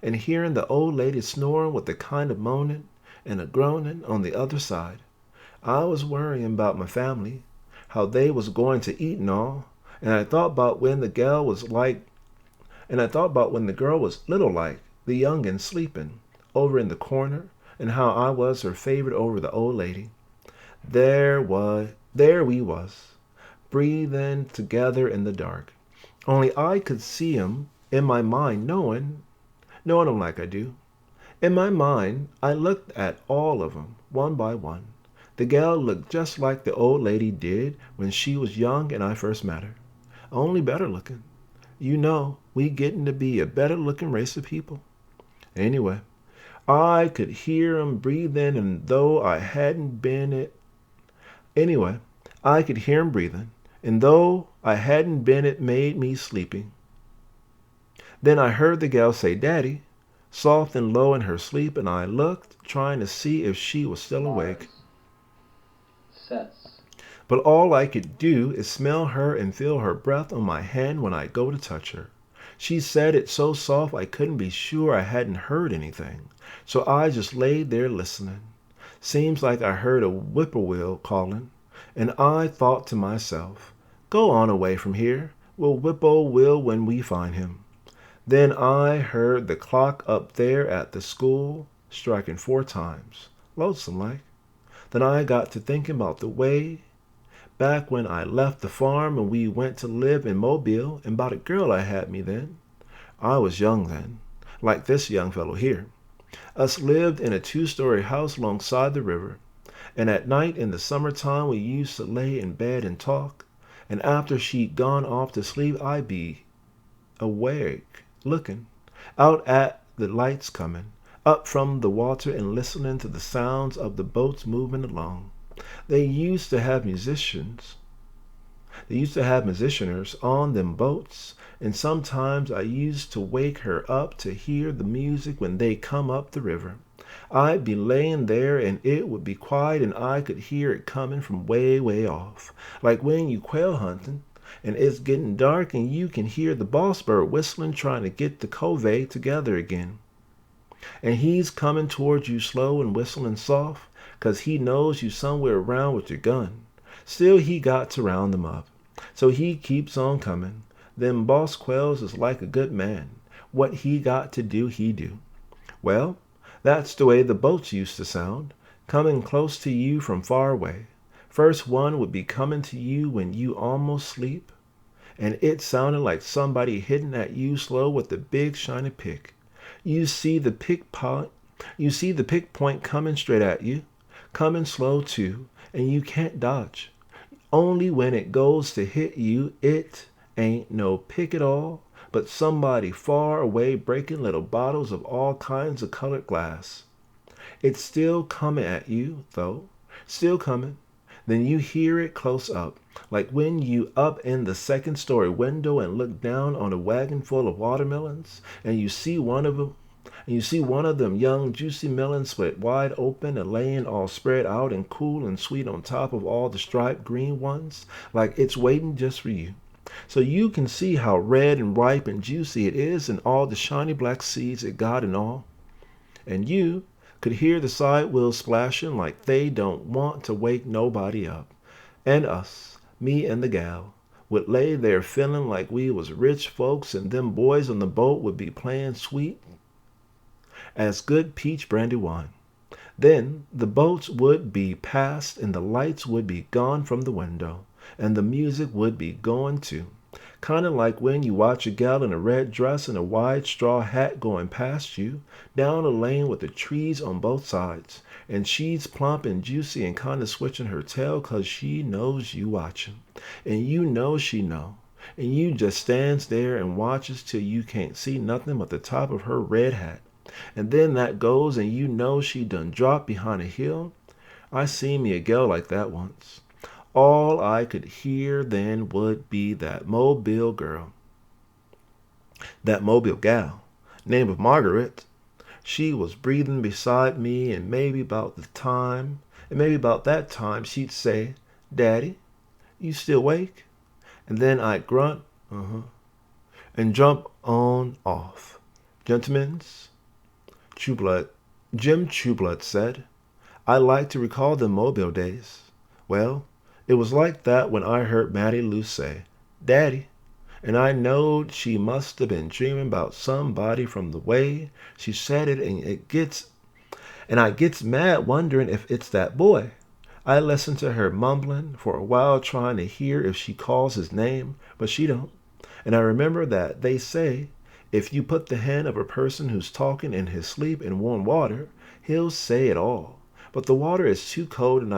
and hearing the old lady snoring with a kind of moaning and a groaning on the other side. I was worrying about my family, how they was going to eat and all, and I thought about when the girl was little like, the youngin' sleeping over in the corner, and how I was her favorite over the old lady. There we was, breathing together in the dark. Only I could see 'em in my mind, knowing 'em like I do. In my mind, I looked at all of 'em, one by one. The gal looked just like the old lady did when she was young and I first met her. Only better looking. You know, we getting to be a better looking race of people. Anyway, I could hear 'em breathing, and though I hadn't been it made me sleepy. Then I heard the gal say, "Daddy," soft and low in her sleep, and I looked, trying to see if she was still awake. Sets. But all I could do is smell her and feel her breath on my hand when I go to touch her. She said it so soft I couldn't be sure I hadn't heard anything, so I just laid there listening. Seems like I heard a whippoorwill calling, and I thought to myself, "Go on away from here. We'll whippoorwill when we find him." Then I heard the clock up there at the school striking 4 times, lonesome like. Then I got to thinking about the way back when I left the farm and we went to live in Mobile, and about a girl I had me then. I was young then, like this young fellow here. Us lived in a 2-story house alongside the river, and at night in the summertime we used to lay in bed and talk, and after she'd gone off to sleep I'd be awake, looking out at the lights coming up from the water and listening to the sounds of the boats moving along. They used to have musicianers on them boats, and sometimes I used to wake her up to hear the music when they come up the river. I'd be laying there and it would be quiet and I could hear it coming from way, way off, like when you quail hunting and it's getting dark and you can hear the boss bird whistling trying to get the covey together again. And he's coming towards you slow and whistling soft, 'cause he knows you somewhere around with your gun. Still he got to round them up. So he keeps on coming. Them boss quails is like a good man. What he got to do, he do. Well, that's the way the boats used to sound, coming close to you from far away. First one would be coming to you when you almost sleep, and it sounded like somebody hitting at you slow with a big shiny pick. You see the pick point coming straight at you, coming slow too, and you can't dodge. Only when it goes to hit you, it ain't no pick at all, but somebody far away breaking little bottles of all kinds of colored glass. It's still coming at you, though. Still coming. Then you hear it close up, like when you up in the second story window and look down on a wagon full of watermelons, and you see one of them young juicy melons split wide open and laying all spread out and cool and sweet on top of all the striped green ones, like it's waiting just for you. So you can see how red and ripe and juicy it is and all the shiny black seeds it got and all. And you could hear the side wheels splashing like they don't want to wake nobody up. And us, me and the gal, would lay there feeling like we was rich folks and them boys on the boat would be playing sweet as good peach brandy wine. Then the boats would be passed and the lights would be gone from the window and the music would be going too. Kind of like when you watch a gal in a red dress and a wide straw hat going past you down a lane with the trees on both sides, and she's plump and juicy and kind of switching her tail 'cause she knows you watching, and you know she know, and you just stands there and watches till you can't see nothing but the top of her red hat, and then that goes and you know she done dropped behind a hill. I seen me a gal like that once. All I could hear then would be that Mobile girl, that Mobile gal, name of Margaret. She was breathing beside me, and maybe about that time she'd say, "Daddy, you still wake?" And then I'd grunt, and jump on off. Gentlemen's, Jim Trueblood said, "I like to recall them Mobile days." Well, it was like that when I heard Mattie Lou say, "Daddy," and I knowed she must have been dreaming about somebody from the way she said it, and I gets mad wondering if it's that boy. I listen to her mumbling for a while trying to hear if she calls his name, but she don't. And I remember that they say if you put the hand of a person who's talking in his sleep in warm water, he'll say it all. But the water is too cold and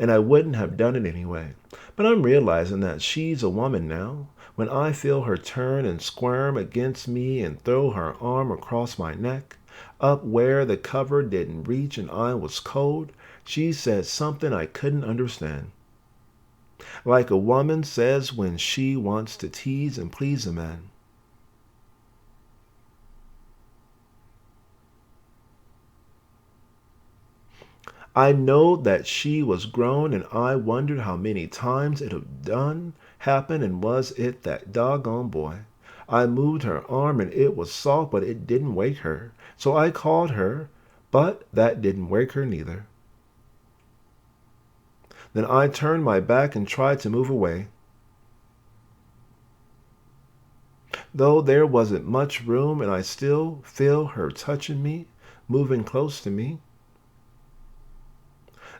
I wouldn't have done it anyway. But I'm realizing that she's a woman now. When I feel her turn and squirm against me and throw her arm across my neck, up where the cover didn't reach and I was cold, she said something I couldn't understand. Like a woman says when she wants to tease and please a man. I know that she was grown, and I wondered how many times it had done happen, and was it that doggone boy? I moved her arm, and it was soft, but it didn't wake her. So I called her, but that didn't wake her neither. Then I turned my back and tried to move away. Though there wasn't much room, and I still feel her touching me, moving close to me.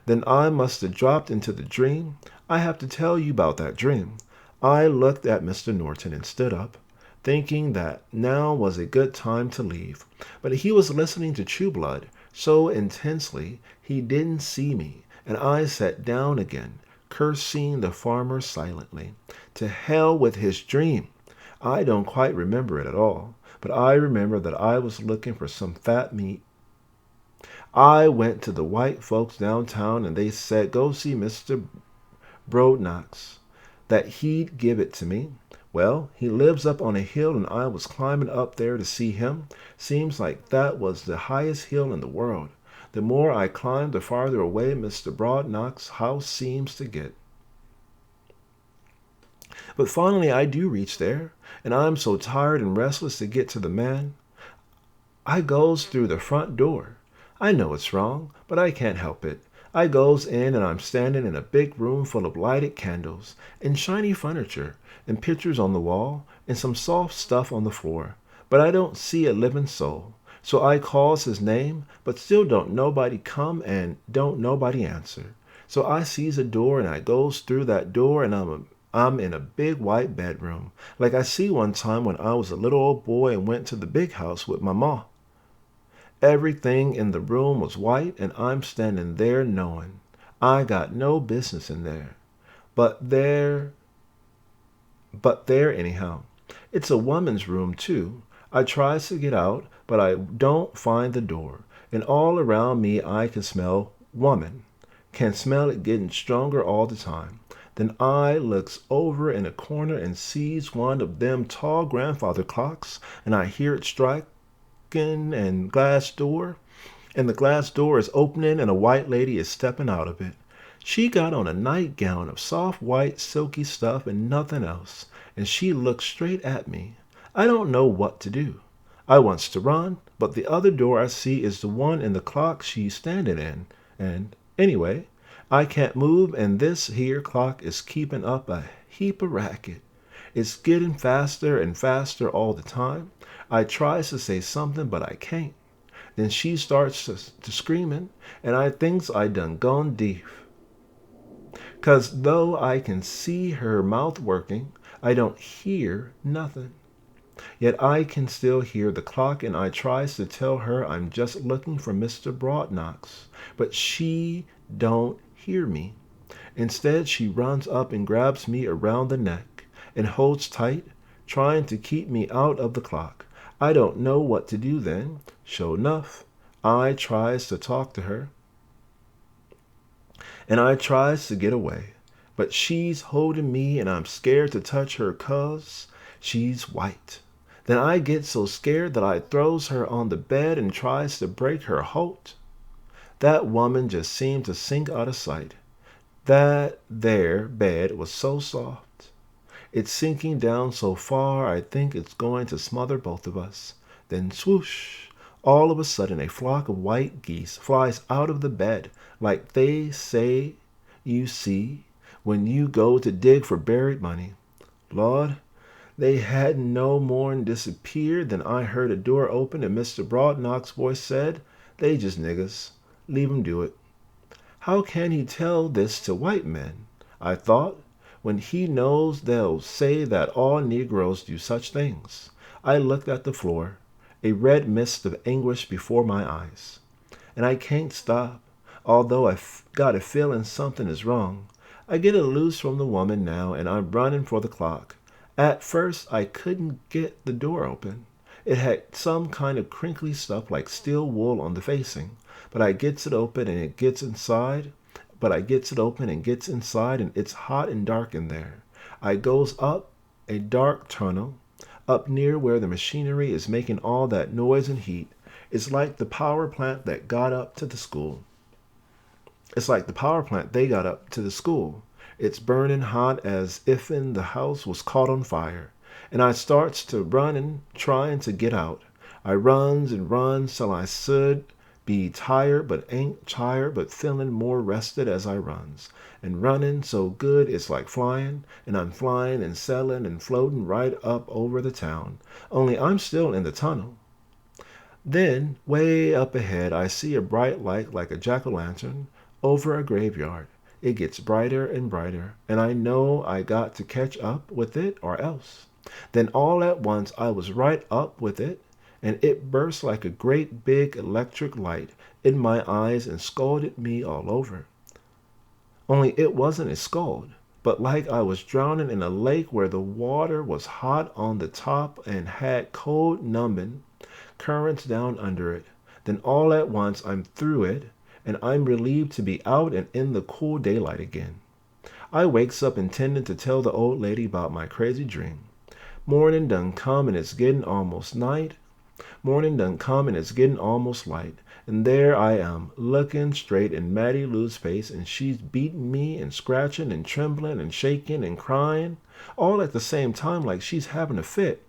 Then I must have dropped into the dream. I have to tell you about that dream. I looked at Mr. Norton and stood up, thinking that now was a good time to leave. But he was listening to Trueblood so intensely he didn't see me, and I sat down again, cursing the farmer silently. To hell with his dream. I don't quite remember it at all, but I remember that I was looking for some fat meat. I went to the white folks downtown and they said, "Go see Mr. Brodnox," that he'd give it to me. Well, he lives up on a hill and I was climbing up there to see him. Seems like that was the highest hill in the world. The more I climbed, the farther away Mr. Brodnox's house seems to get. But finally I do reach there, and I'm so tired and restless to get to the man. I goes through the front door. I know it's wrong, but I can't help it. I goes in and I'm standing in a big room full of lighted candles and shiny furniture and pictures on the wall and some soft stuff on the floor. But I don't see a living soul. So I calls his name, but still don't nobody come and don't nobody answer. So I sees a door and I goes through that door and I'm in a big white bedroom, like I see one time when I was a little old boy and went to the big house with my ma. Everything in the room was white, and I'm standing there knowing I got no business in there. But there anyhow. It's a woman's room, too. I tries to get out, but I don't find the door. and all around me I can smell woman. Can smell it getting stronger all the time. Then I looks over in a corner and sees one of them tall grandfather clocks, and I hear it striking and glass door, and the glass door is opening and a white lady is stepping out of it. She got on a nightgown of soft white silky stuff and nothing else, and she looks straight at me. I don't know what to do. I wants to run, but the other door I see is the one in the clock she's standing in, and anyway, I can't move, and this here clock is keeping up a heap of racket. It's getting faster and faster all the time. I tries to say something, but I can't. Then she starts to screaming, and I thinks I done gone deaf. 'Cause though I can see her mouth working, I don't hear nothing. Yet I can still hear the clock, and I tries to tell her I'm just looking for Mr. Broadknox, but she don't hear me. Instead, she runs up and grabs me around the neck and holds tight, trying to keep me out of the clock. I don't know what to do then. Sure enough, I tries to talk to her, and I tries to get away, but she's holding me, and I'm scared to touch her 'cause she's white. Then I get so scared that I throws her on the bed and tries to break her holt. That woman just seemed to sink out of sight. That there bed was so soft. It's sinking down so far I think it's going to smother both of us. Then swoosh! All of a sudden a flock of white geese flies out of the bed, like they say you see when you go to dig for buried money. Lord, they hadn't no more'n disappeared than I heard a door open and Mr. Broadknox's voice said, "They just niggers. Leave 'em do it." How can he tell this to white men, I thought, when he knows they'll say that all Negroes do such things? I looked at the floor, a red mist of anguish before my eyes. And I can't stop, although I've got a feeling something is wrong. I get a loose from the woman now, and I'm running for the clock. At first, I couldn't get the door open. It had some kind of crinkly stuff like steel wool on the facing. But I gets it open and it gets inside. And it's hot and dark in there. I goes up a dark tunnel, up near where the machinery is making all that noise and heat. It's like the power plant that got up to the school. It's like the power plant they got up to the school. It's burning hot as if'n the house was caught on fire. And I starts to running, trying to get out. I runs and runs till I should be tired, but ain't tired, but feeling more rested as I runs. And running so good it's like flying, and I'm flying and sailing and floating right up over the town. Only I'm still in the tunnel. Then, way up ahead, I see a bright light like a jack-o'-lantern over a graveyard. It gets brighter and brighter, and I know I got to catch up with it or else. Then all at once I was right up with it, and it burst like a great big electric light in my eyes and scalded me all over. Only it wasn't a scald, but like I was drowning in a lake where the water was hot on the top and had cold numbing currents down under it. Then all at once I'm through it, and I'm relieved to be out and in the cool daylight again. I wakes up intending to tell the old lady about my crazy dream. Morning done come and it's getting almost night. Morning done come and it's getting almost light. And there I am, looking straight in Mattie Lou's face, and she's beating me and scratching and trembling and shaking and crying, all at the same time like she's having a fit.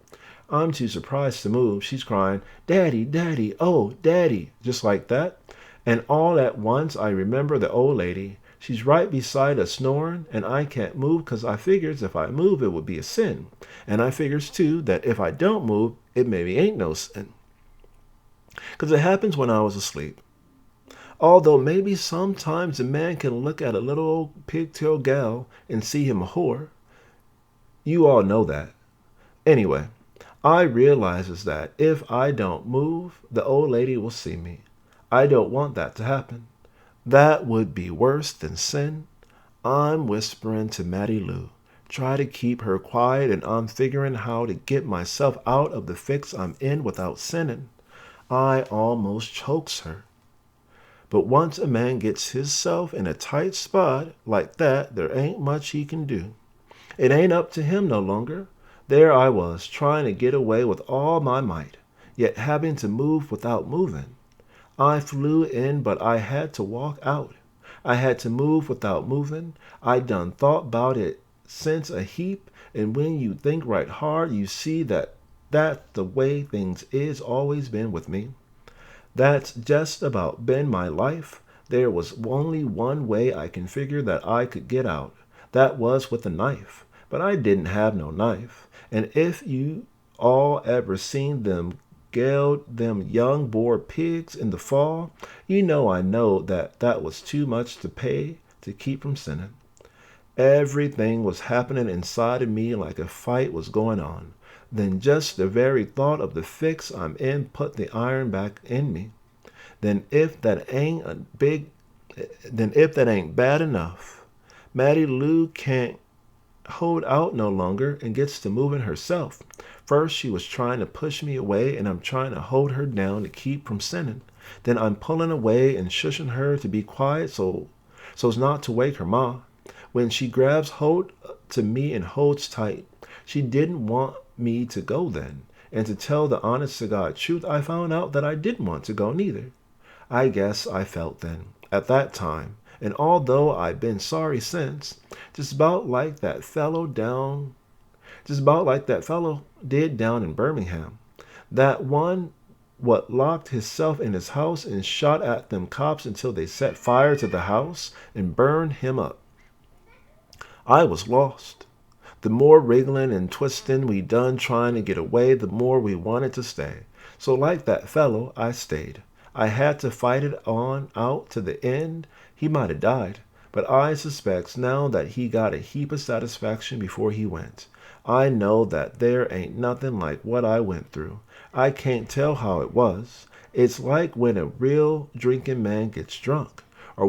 I'm too surprised to move. She's crying, "Daddy, Daddy, oh, Daddy," just like that. And all at once I remember the old lady. She's right beside us snoring, and I can't move 'cause I figures if I move it would be a sin. And I figures too that if I don't move, it maybe ain't no sin. 'Cause it happens when I was asleep. Although maybe sometimes a man can look at a little old pigtail gal and see him a whore. You all know that. Anyway, I realizes that if I don't move, the old lady will see me. I don't want that to happen. That would be worse than sin. I'm whispering to Mattie Lou. Try to keep her quiet, and I'm figuring how to get myself out of the fix I'm in without sinning. I almost chokes her. But once a man gets hisself in a tight spot like that, there ain't much he can do. It ain't up to him no longer. There I was, trying to get away with all my might, yet having to move without moving. I flew in, but I had to walk out. I had to move without moving. I done thought 'bout it since a heap, and when you think right hard, you see that that's the way things is always been with me. That's just about been my life. There was only one way I can figure that I could get out. That was with a knife. But I didn't have no knife. And if you all ever seen them young boar pigs in the fall, you know I know that that was too much to pay to keep from sinning. Everything was happening inside of me like a fight was going on. Then just the very thought of the fix I'm in put the iron back in me. Then if that ain't a big then if that ain't bad enough, Mattie Lou can't hold out no longer and gets to moving herself. First she was trying to push me away and I'm trying to hold her down to keep from sinning. Then I'm pulling away and shushing her to be quiet so's not to wake her ma. When she grabs hold to me and holds tight, she didn't want me to go then. And to tell the honest to God truth, I found out that I didn't want to go neither. I guess I felt then, at that time, and although I've been sorry since, just about like that fellow did down in Birmingham. That one what locked hisself in his house and shot at them cops until they set fire to the house and burned him up. I was lost. The more wriggling and twisting we done trying to get away, the more we wanted to stay. So like that fellow, I stayed. I had to fight it on out to the end. He might have died, but I suspects now that he got a heap of satisfaction before he went. I know that there ain't nothing like what I went through. I can't tell how it was. It's like when a real drinking man gets drunk, or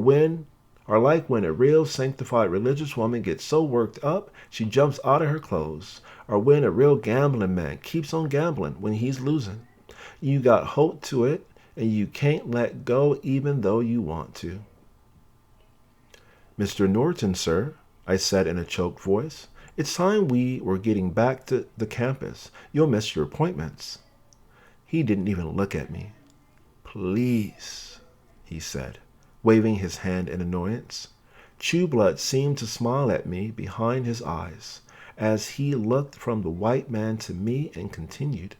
like when a real sanctified religious woman gets so worked up she jumps out of her clothes, or when a real gambling man keeps on gambling when he's losing. You got holt to it, and you can't let go even though you want to. Mr. Norton, sir, I said in a choked voice, it's time we were getting back to the campus. You'll miss your appointments. He didn't even look at me. Please, he said, waving his hand in annoyance. Chew Blood seemed to smile at me behind his eyes as he looked from the white man to me and continued.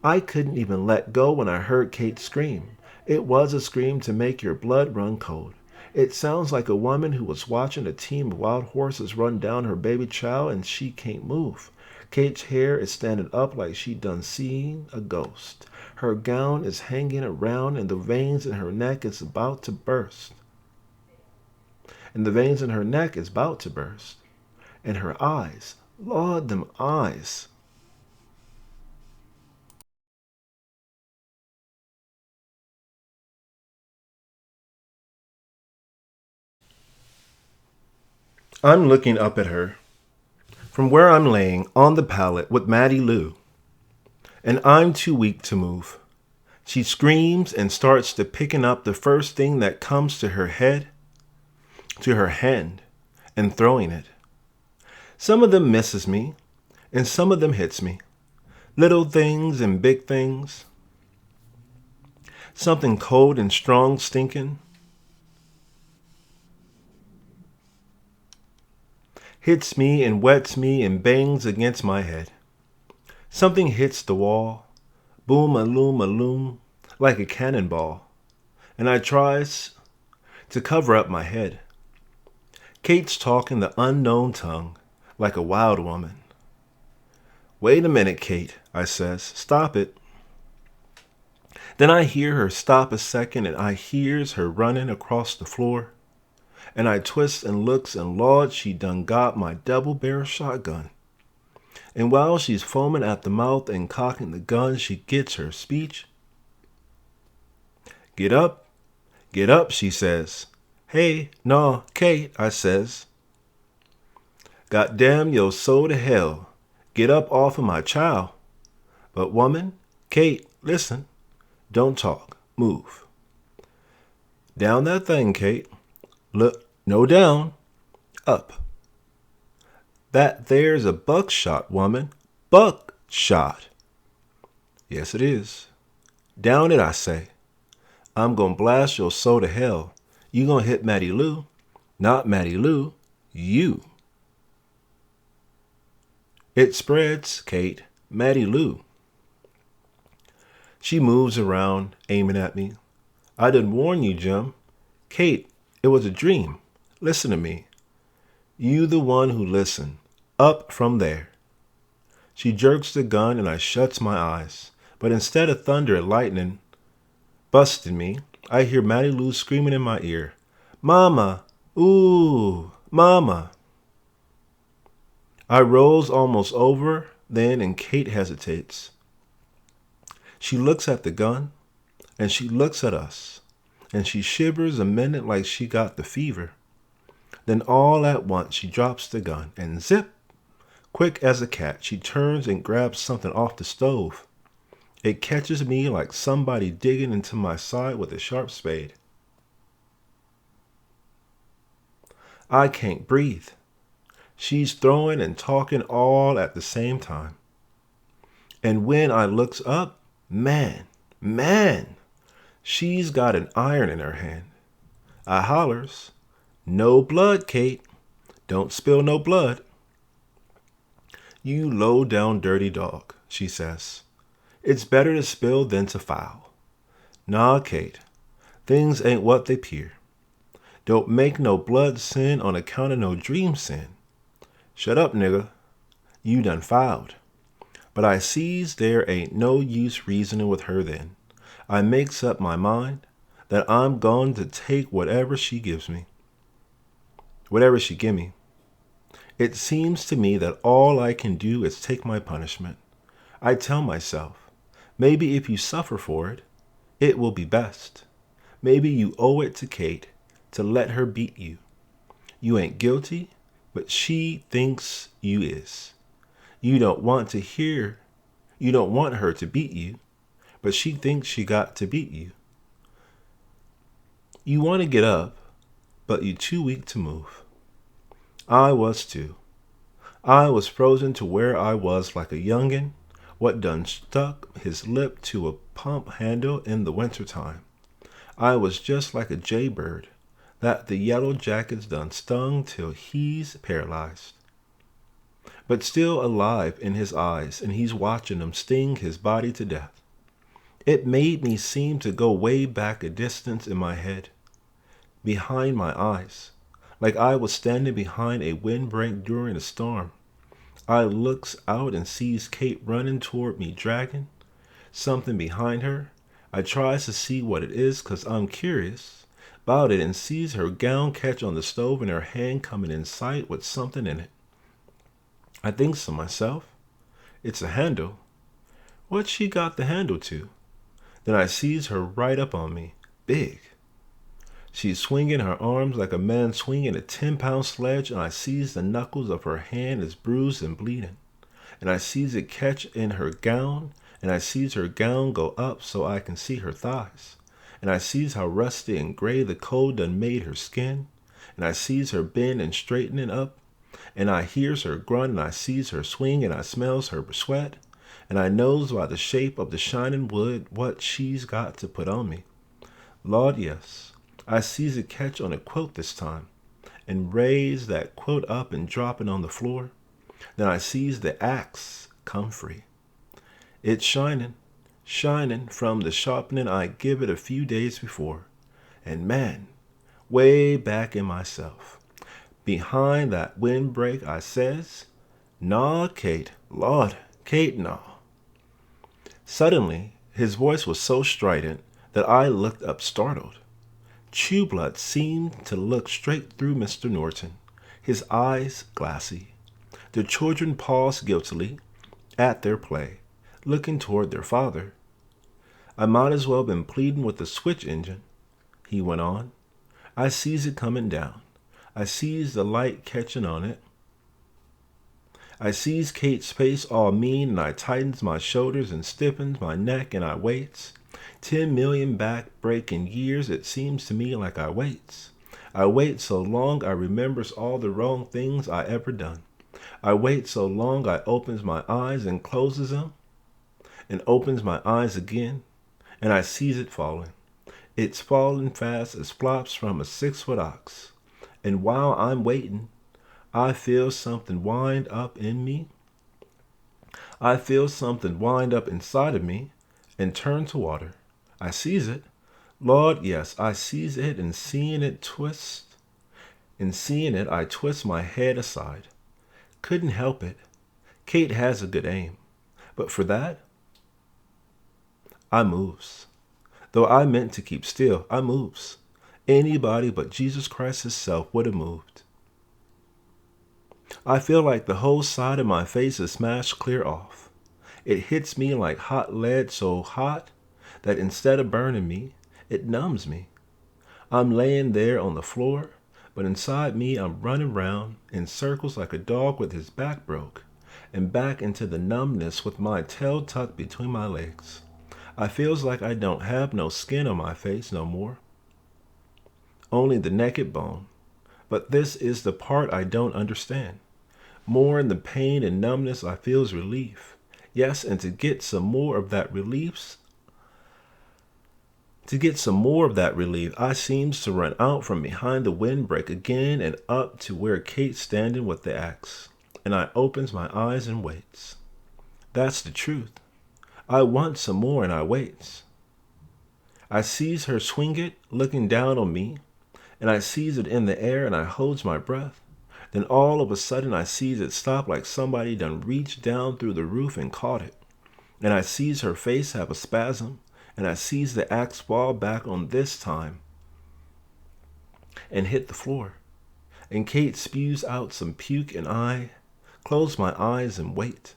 I couldn't even let go when I heard Kate scream. It was a scream to make your blood run cold. It sounds like a woman who was watching a team of wild horses run down her baby child and she can't move. Kate's hair is standing up like she done seen a ghost. Her gown is hanging around and the veins in her neck is about to burst. And her eyes, Lord, them eyes. I'm looking up at her from where I'm laying on the pallet with Mattie Lou, and I'm too weak to move. She screams and starts to picking up the first thing that comes to her hand, and throwing it. Some of them misses me, and some of them hits me. Little things and big things. Something cold and strong stinking. Hits me and wets me and bangs against my head. Something hits the wall, boom-a-loom, like a cannonball, and I tries to cover up my head. Kate's talking the unknown tongue, like a wild woman. Wait a minute, Kate, I says. Stop it. Then I hear her stop a second, and I hears her running across the floor. And I twists and looks, and Lord, she done got my double-barrel shotgun. And while she's foaming at the mouth and cocking the gun, she gets her speech. Get up, she says. Hey, no, Kate, I says. God damn your soul to hell. Get up off of my child. But woman, Kate, listen. Don't talk. Move. Down that thing, Kate. Look, no down. Up. That there's a buckshot, woman. Buckshot. Yes, it is. Down it, I say. I'm gonna blast your soul to hell. You gonna hit Matty Lou. Not Matty Lou. You. It spreads, Kate. Matty Lou. She moves around, aiming at me. I didn't warn you, Jim. Kate, it was a dream. Listen to me. You the one who listened. Up from there. She jerks the gun and I shuts my eyes. But instead of thunder and lightning busting me, I hear Matty Lou screaming in my ear. Mama! Ooh! Mama! I rolls almost over then and Kate hesitates. She looks at the gun and she looks at us and she shivers a minute like she got the fever. Then all at once she drops the gun and zip! Quick as a cat, she turns and grabs something off the stove. It catches me like somebody digging into my side with a sharp spade. I can't breathe. She's throwing and talking all at the same time. And when I looks up, man, she's got an iron in her hand. I hollers, no blood, Kate. Don't spill no blood. You low down dirty dog, she says. It's better to spill than to foul. Nah, Kate, things ain't what they appear. Don't make no blood sin on account of no dream sin. Shut up, nigga. You done fouled. But I sees there ain't no use reasoning with her then. I makes up my mind that I'm going to take whatever she gives me. Whatever she give me. It seems to me that all I can do is take my punishment. I tell myself, maybe if you suffer for it, it will be best. Maybe you owe it to Kate to let her beat you. You ain't guilty, but she thinks you is. You don't want her to beat you, but she thinks she got to beat you. You want to get up, but you too weak to move. I was too. I was frozen to where I was like a youngin' what done stuck his lip to a pump handle in the wintertime. I was just like a jaybird that the yellow jackets done stung till he's paralyzed. But still alive in his eyes, and he's watching them sting his body to death. It made me seem to go way back a distance in my head, behind my eyes, like I was standing behind a windbreak during a storm. I looks out and sees Kate running toward me, dragging something behind her. I tries to see what it is, 'cause I'm curious about it, and sees her gown catch on the stove and her hand coming in sight with something in it. I thinks to myself, it's a handle. What's she got the handle to? Then I sees her right up on me, big. She's swinging her arms like a man swinging a 10-pound sledge, and I sees the knuckles of her hand is bruised and bleeding. And I sees it catch in her gown, and I sees her gown go up so I can see her thighs. And I sees how rusty and gray the cold done made her skin. And I sees her bend and straightening up, and I hears her grunt, and I sees her swing, and I smells her sweat, and I knows by the shape of the shining wood what she's got to put on me. Lord, yes, I sees it catch on a quilt this time, and raise that quilt up and drop it on the floor. Then I sees the axe come free. It's shining from the sharpening I give it a few days before. And man, way back in myself, behind that windbreak, I says, "Naw, Kate, Lord, Kate, naw." Suddenly, his voice was so strident that I looked up startled. Chew blood seemed to look straight through Mr. Norton, his eyes glassy. The children paused guiltily at their play, looking toward their father. "I might as well been pleading with the switch engine," he went on. "I sees it coming down. I sees the light catching on it. I sees Kate's face all mean, and I tightens my shoulders and stiffens my neck, and I waits. 10 million back-breaking years, it seems to me like I waits. I wait so long I remembers all the wrong things I ever done. I wait so long I opens my eyes and closes them, and opens my eyes again, and I sees it falling. It's falling fast as flops from a 6-foot ox. And while I'm waiting, I feel something wind up in me. I feel something wind up inside of me and turn to water. I sees it. Lord, yes, I sees it, and seeing it twist. In seeing it, I twist my head aside. Couldn't help it. Kate has a good aim. But for that, I moves. Though I meant to keep still, I moves. Anybody but Jesus Christ himself would have moved. I feel like the whole side of my face is smashed clear off. It hits me like hot lead, so hot that instead of burning me, it numbs me. I'm laying there on the floor, but inside me I'm running round in circles like a dog with his back broke, and back into the numbness with my tail tucked between my legs. I feels like I don't have no skin on my face no more, only the naked bone. But this is the part I don't understand. More in the pain and numbness I feels relief. Yes, and to get some more of that relief, I seems to run out from behind the windbreak again and up to where Kate's standing with the axe. And I opens my eyes and waits. That's the truth. I want some more and I waits. I sees her swing it, looking down on me, and I sees it in the air and I holds my breath. Then all of a sudden I sees it stop like somebody done reached down through the roof and caught it. And I sees her face have a spasm, and I sees the axe fall back on this time and hit the floor. And Kate spews out some puke and I close my eyes and wait.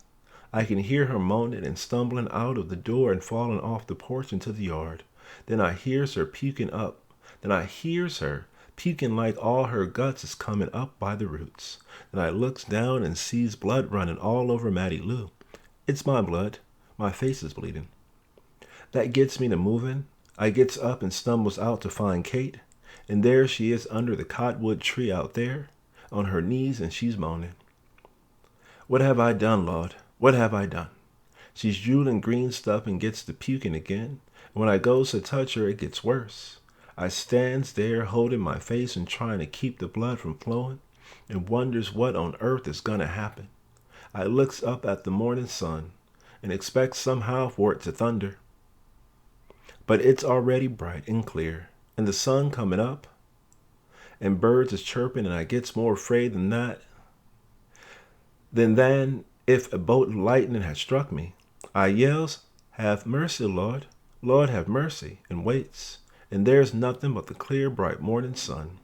I can hear her moaning and stumbling out of the door and falling off the porch into the yard. Then I hears her puking up. Then I hears her puking like all her guts is coming up by the roots. Then I looks down and sees blood running all over Mattie Lou. It's my blood. My face is bleeding. That gets me to moving. I gets up and stumbles out to find Kate. And there she is under the cottonwood tree out there, on her knees, and she's moaning. What have I done, Lord? What have I done? She's drooling green stuff and gets to puking again. And when I goes to touch her, it gets worse. I stands there holding my face and trying to keep the blood from flowing and wonders what on earth is gonna happen. I looks up at the morning sun and expects somehow for it to thunder. But it's already bright and clear, and the sun coming up, and birds is chirping, and I gets more afraid than if a bolt of lightning had struck me. I yells, "Have mercy, Lord, Lord have mercy," and waits, and there's nothing but the clear, bright morning sun.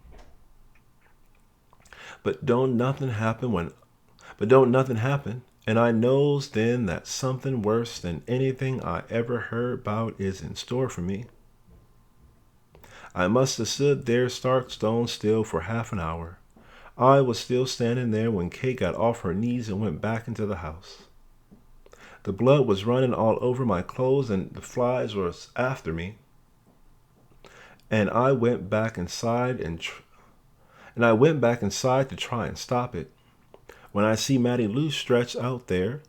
But don't nothing happen, and I knows then that something worse than anything I ever heard about is in store for me. I must have stood there stark stone still for half an hour. I was still standing there when Kate got off her knees and went back into the house. The blood was running all over my clothes and the flies were after me. And I went back inside to try and stop it. When I see Mattie Lou stretched out there,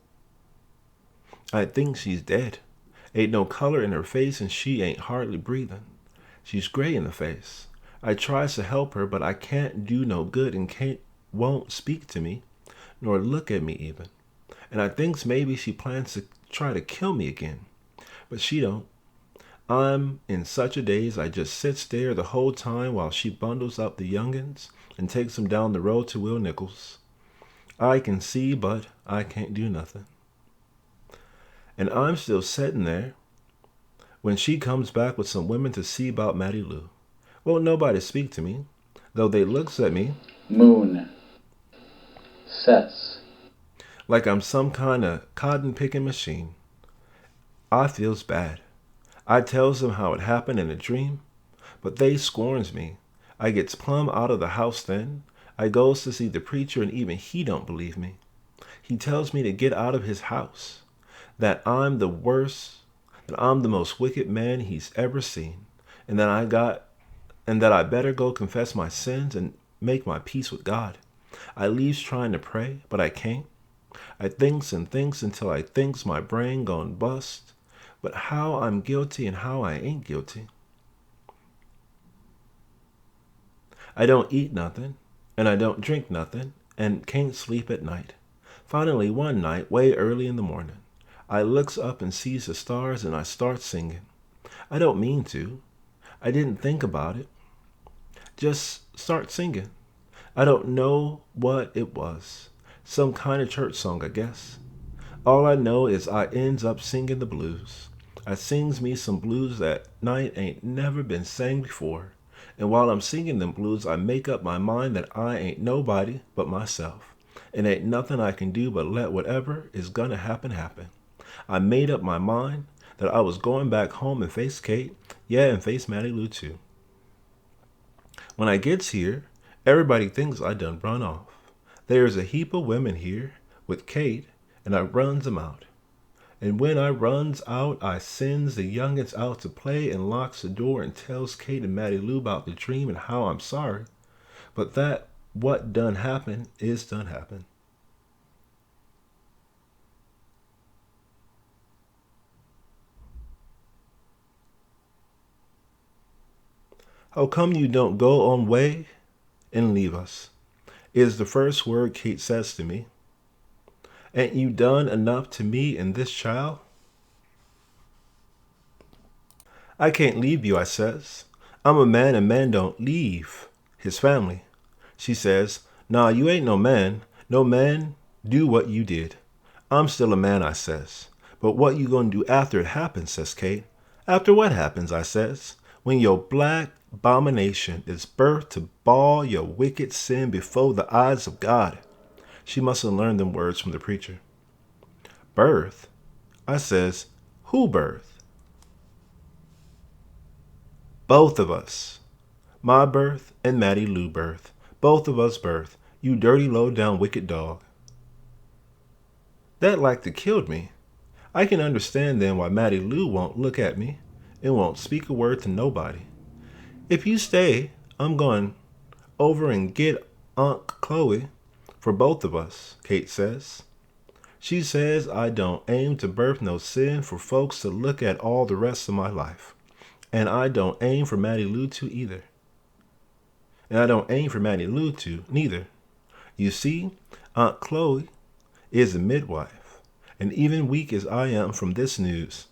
I think she's dead. Ain't no color in her face and she ain't hardly breathing. She's gray in the face. I tries to help her, but I can't do no good, and Kate won't speak to me, nor look at me even. And I thinks maybe she plans to try to kill me again, but she don't. I'm in such a daze I just sits there the whole time while she bundles up the youngins and takes them down the road to Will Nichols. I can see, but I can't do nothing. And I'm still sitting there when she comes back with some women to see about Mattie Lou. Won't nobody speak to me, though they looks at me. Moon. Sets. Like I'm some kind of cotton-picking machine. I feels bad. I tells them how it happened in a dream, but they scorns me. I gets plumb out of the house then. I goes to see the preacher, and even he don't believe me. He tells me to get out of his house, that I'm the worst and I'm the most wicked man he's ever seen, and that I better go confess my sins and make my peace with God. I leaves trying to pray, but I can't. I thinks and thinks until I thinks my brain gone bust, but how I'm guilty and how I ain't guilty. I don't eat nothing, and I don't drink nothing, and can't sleep at night. Finally, one night, way early in the morning, I looks up and sees the stars and I start singing. I don't mean to. I didn't think about it. Just start singing. I don't know what it was. Some kind of church song, I guess. All I know is I ends up singing the blues. I sings me some blues that night ain't never been sang before. And while I'm singing them blues, I make up my mind that I ain't nobody but myself. And ain't nothing I can do but let whatever is gonna happen happen. I made up my mind that I was going back home and face Kate, yeah, and face Matty Lou too. When I gets here, everybody thinks I done run off. There's a heap of women here with Kate, and I runs 'em out. And when I runs out, I sends the youngins out to play and locks the door and tells Kate and Matty Lou about the dream and how I'm sorry. But that what done happen is done happen. How come you don't go on way and leave us? Is the first word Kate says to me. Ain't you done enough to me and this child? I can't leave you, I says. I'm a man and man don't leave his family. She says, nah, you ain't no man. No man do what you did. I'm still a man, I says. But what you gonna do after it happens, says Kate. After what happens, I says. When your black abomination is birthed to ball your wicked sin before the eyes of God. She must have learned them words from the preacher. Birth? I says, who birth? Both of us. My birth and Matty Lou birth. Both of us birth. You dirty low down wicked dog. That like to killed me. I can understand then why Matty Lou won't look at me and won't speak a word to nobody. If you stay, I'm going over and get Aunt Chloe for both of us, Kate says. She says I don't aim to birth no sin for folks to look at all the rest of my life. And I don't aim for Matty Lou to either. And I don't aim for Matty Lou to neither. You see, Aunt Chloe is a midwife. And even weak as I am from this news,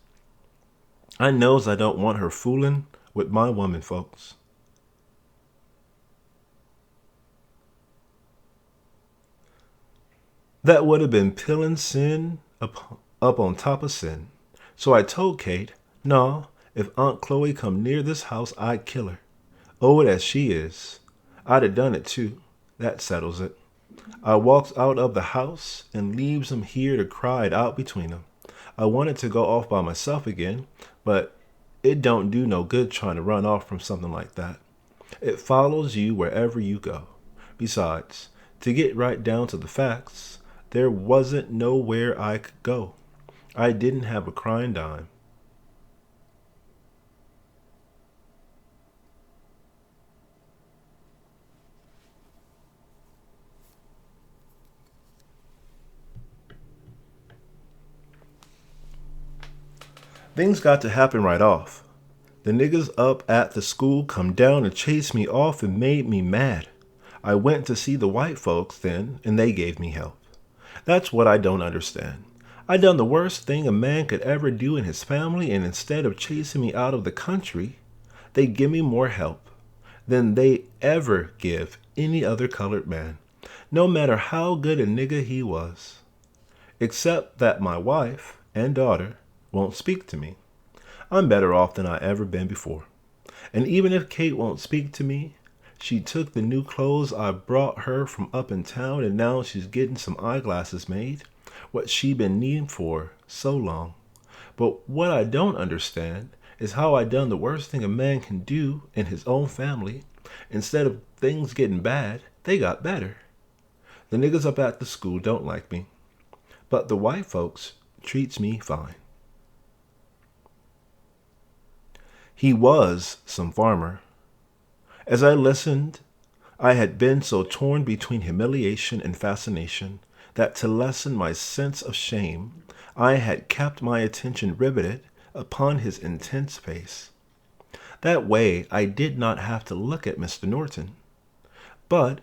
I knows I don't want her fooling with my woman folks. That would have been pilling sin up on top of sin. So I told Kate, no, if Aunt Chloe come near this house, I'd kill her. Old as she is. I'd have done it too. That settles it. I walks out of the house and leaves 'em here to cry it out between 'em. I wanted to go off by myself again, but it don't do no good trying to run off from something like that. It follows you wherever you go. Besides, to get right down to the facts, there wasn't nowhere I could go. I didn't have a crying dime. Things got to happen right off. The niggas up at the school come down and chased me off and made me mad. I went to see the white folks then, and they gave me help. That's what I don't understand. I done the worst thing a man could ever do in his family, and instead of chasing me out of the country, they give me more help than they ever give any other colored man, no matter how good a nigga he was. Except that my wife and daughter won't speak to me. I'm better off than I ever been before. And even if Kate won't speak to me, she took the new clothes I brought her from up in town, and now she's getting some eyeglasses made, what she been needing for so long. But what I don't understand is how I done the worst thing a man can do in his own family. Instead of things getting bad, they got better. The niggas up at the school don't like me, but the white folks treats me fine. He was some farmer. As I listened, I had been so torn between humiliation and fascination that to lessen my sense of shame, I had kept my attention riveted upon his intense face. That way I did not have to look at Mr. Norton. But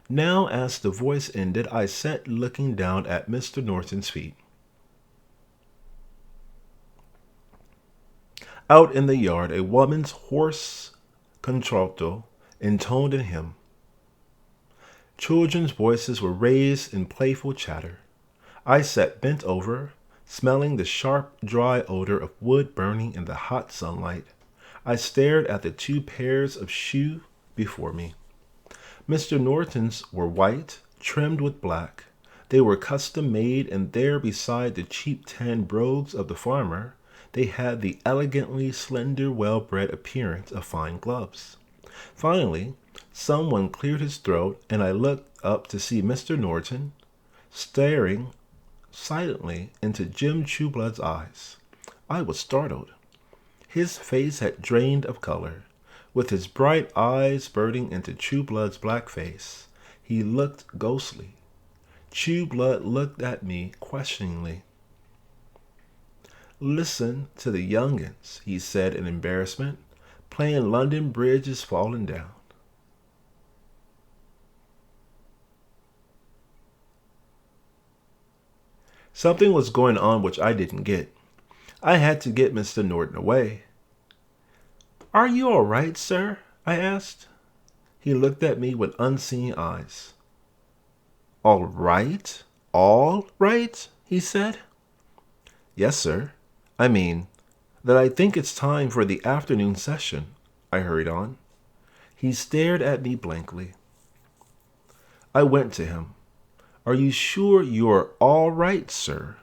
now as the voice ended, I sat looking down at Mr. Norton's feet. Out in the yard, a woman's hoarse contralto intoned a hymn. Children's voices were raised in playful chatter. I sat bent over, smelling the sharp, dry odor of wood burning in the hot sunlight. I stared at the two pairs of shoes before me. Mr. Norton's were white, trimmed with black. They were custom made, and there beside the cheap tan brogues of the farmer, they had the elegantly slender, well-bred appearance of fine gloves. Finally, someone cleared his throat, and I looked up to see Mr. Norton staring silently into Jim Trueblood's eyes. I was startled. His face had drained of color. With his bright eyes burning into Trueblood's black face, he looked ghostly. Trueblood looked at me questioningly. "Listen to the young'uns," he said in embarrassment, "playing London Bridge is falling down." Something was going on which I didn't get. I had to get Mr. Norton away. "Are you all right, sir?" I asked. He looked at me with unseeing eyes. "All right? All right?" he said. "Yes, sir. I mean, that I think it's time for the afternoon session," I hurried on. He stared at me blankly. I went to him. "Are you sure you're all right, sir?"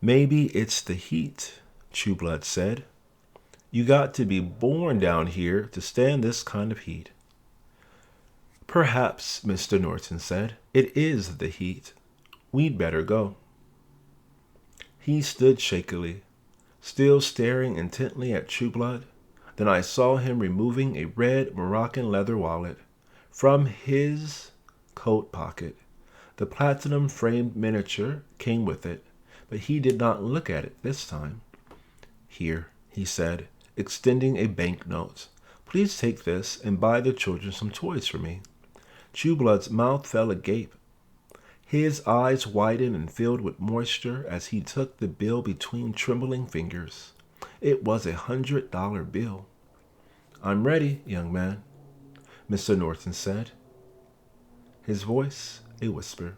"Maybe it's the heat," Trueblood said. "You got to be born down here to stand this kind of heat." "Perhaps," Mr. Norton said, "it is the heat. We'd better go." He stood shakily, still staring intently at Trueblood. Then I saw him removing a red Moroccan leather wallet from his coat pocket. The platinum-framed miniature came with it, but he did not look at it this time. "Here," he said, extending a banknote. "Please take this and buy the children some toys for me." Trueblood's mouth fell agape. His eyes widened and filled with moisture as he took the bill between trembling fingers. It was $100 bill. "I'm ready, young man," Mr. Norton said, his voice a whisper.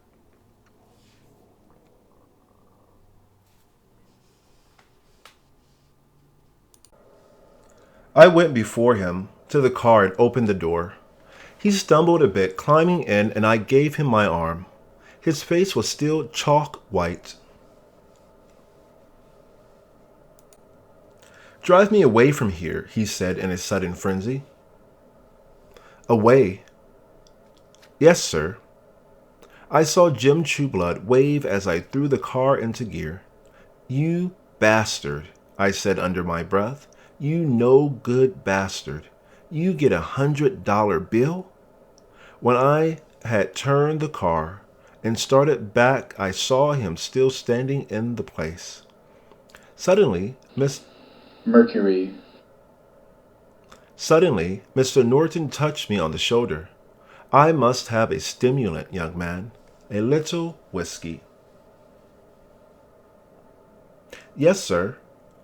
I went before him to the car and opened the door. He stumbled a bit, climbing in, and I gave him my arm. His face was still chalk white. "Drive me away from here," he said in a sudden frenzy. "Away?" "Yes, sir." I saw Jim Trueblood wave as I threw the car into gear. "You bastard," I said under my breath. "You no-good bastard. You get $100 bill?" When I had turned the car and started back, I saw him still standing in the place. Suddenly, Mercury. Suddenly, Mr. Norton touched me on the shoulder. "I must have a stimulant, young man. A little whiskey." "Yes, sir.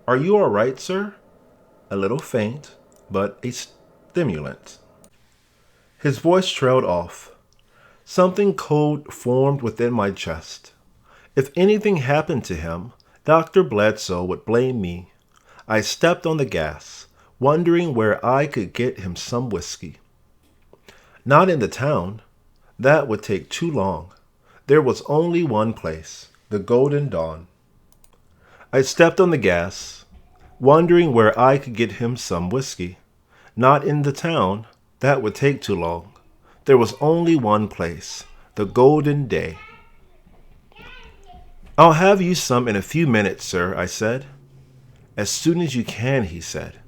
Are you all right, sir?" "A little faint, but a stimulant." His voice trailed off. Something cold formed within my chest. If anything happened to him, Dr. Bledsoe would blame me. I stepped on the gas, wondering where I could get him some whiskey. Not in the town. That would take too long. There was only one place, the Golden Dawn. I stepped on the gas, wondering where I could get him some whiskey. Not in the town. That would take too long. There was only one place, the Golden Day. "I'll have you some in a few minutes, sir," I said. As soon as you can, he said.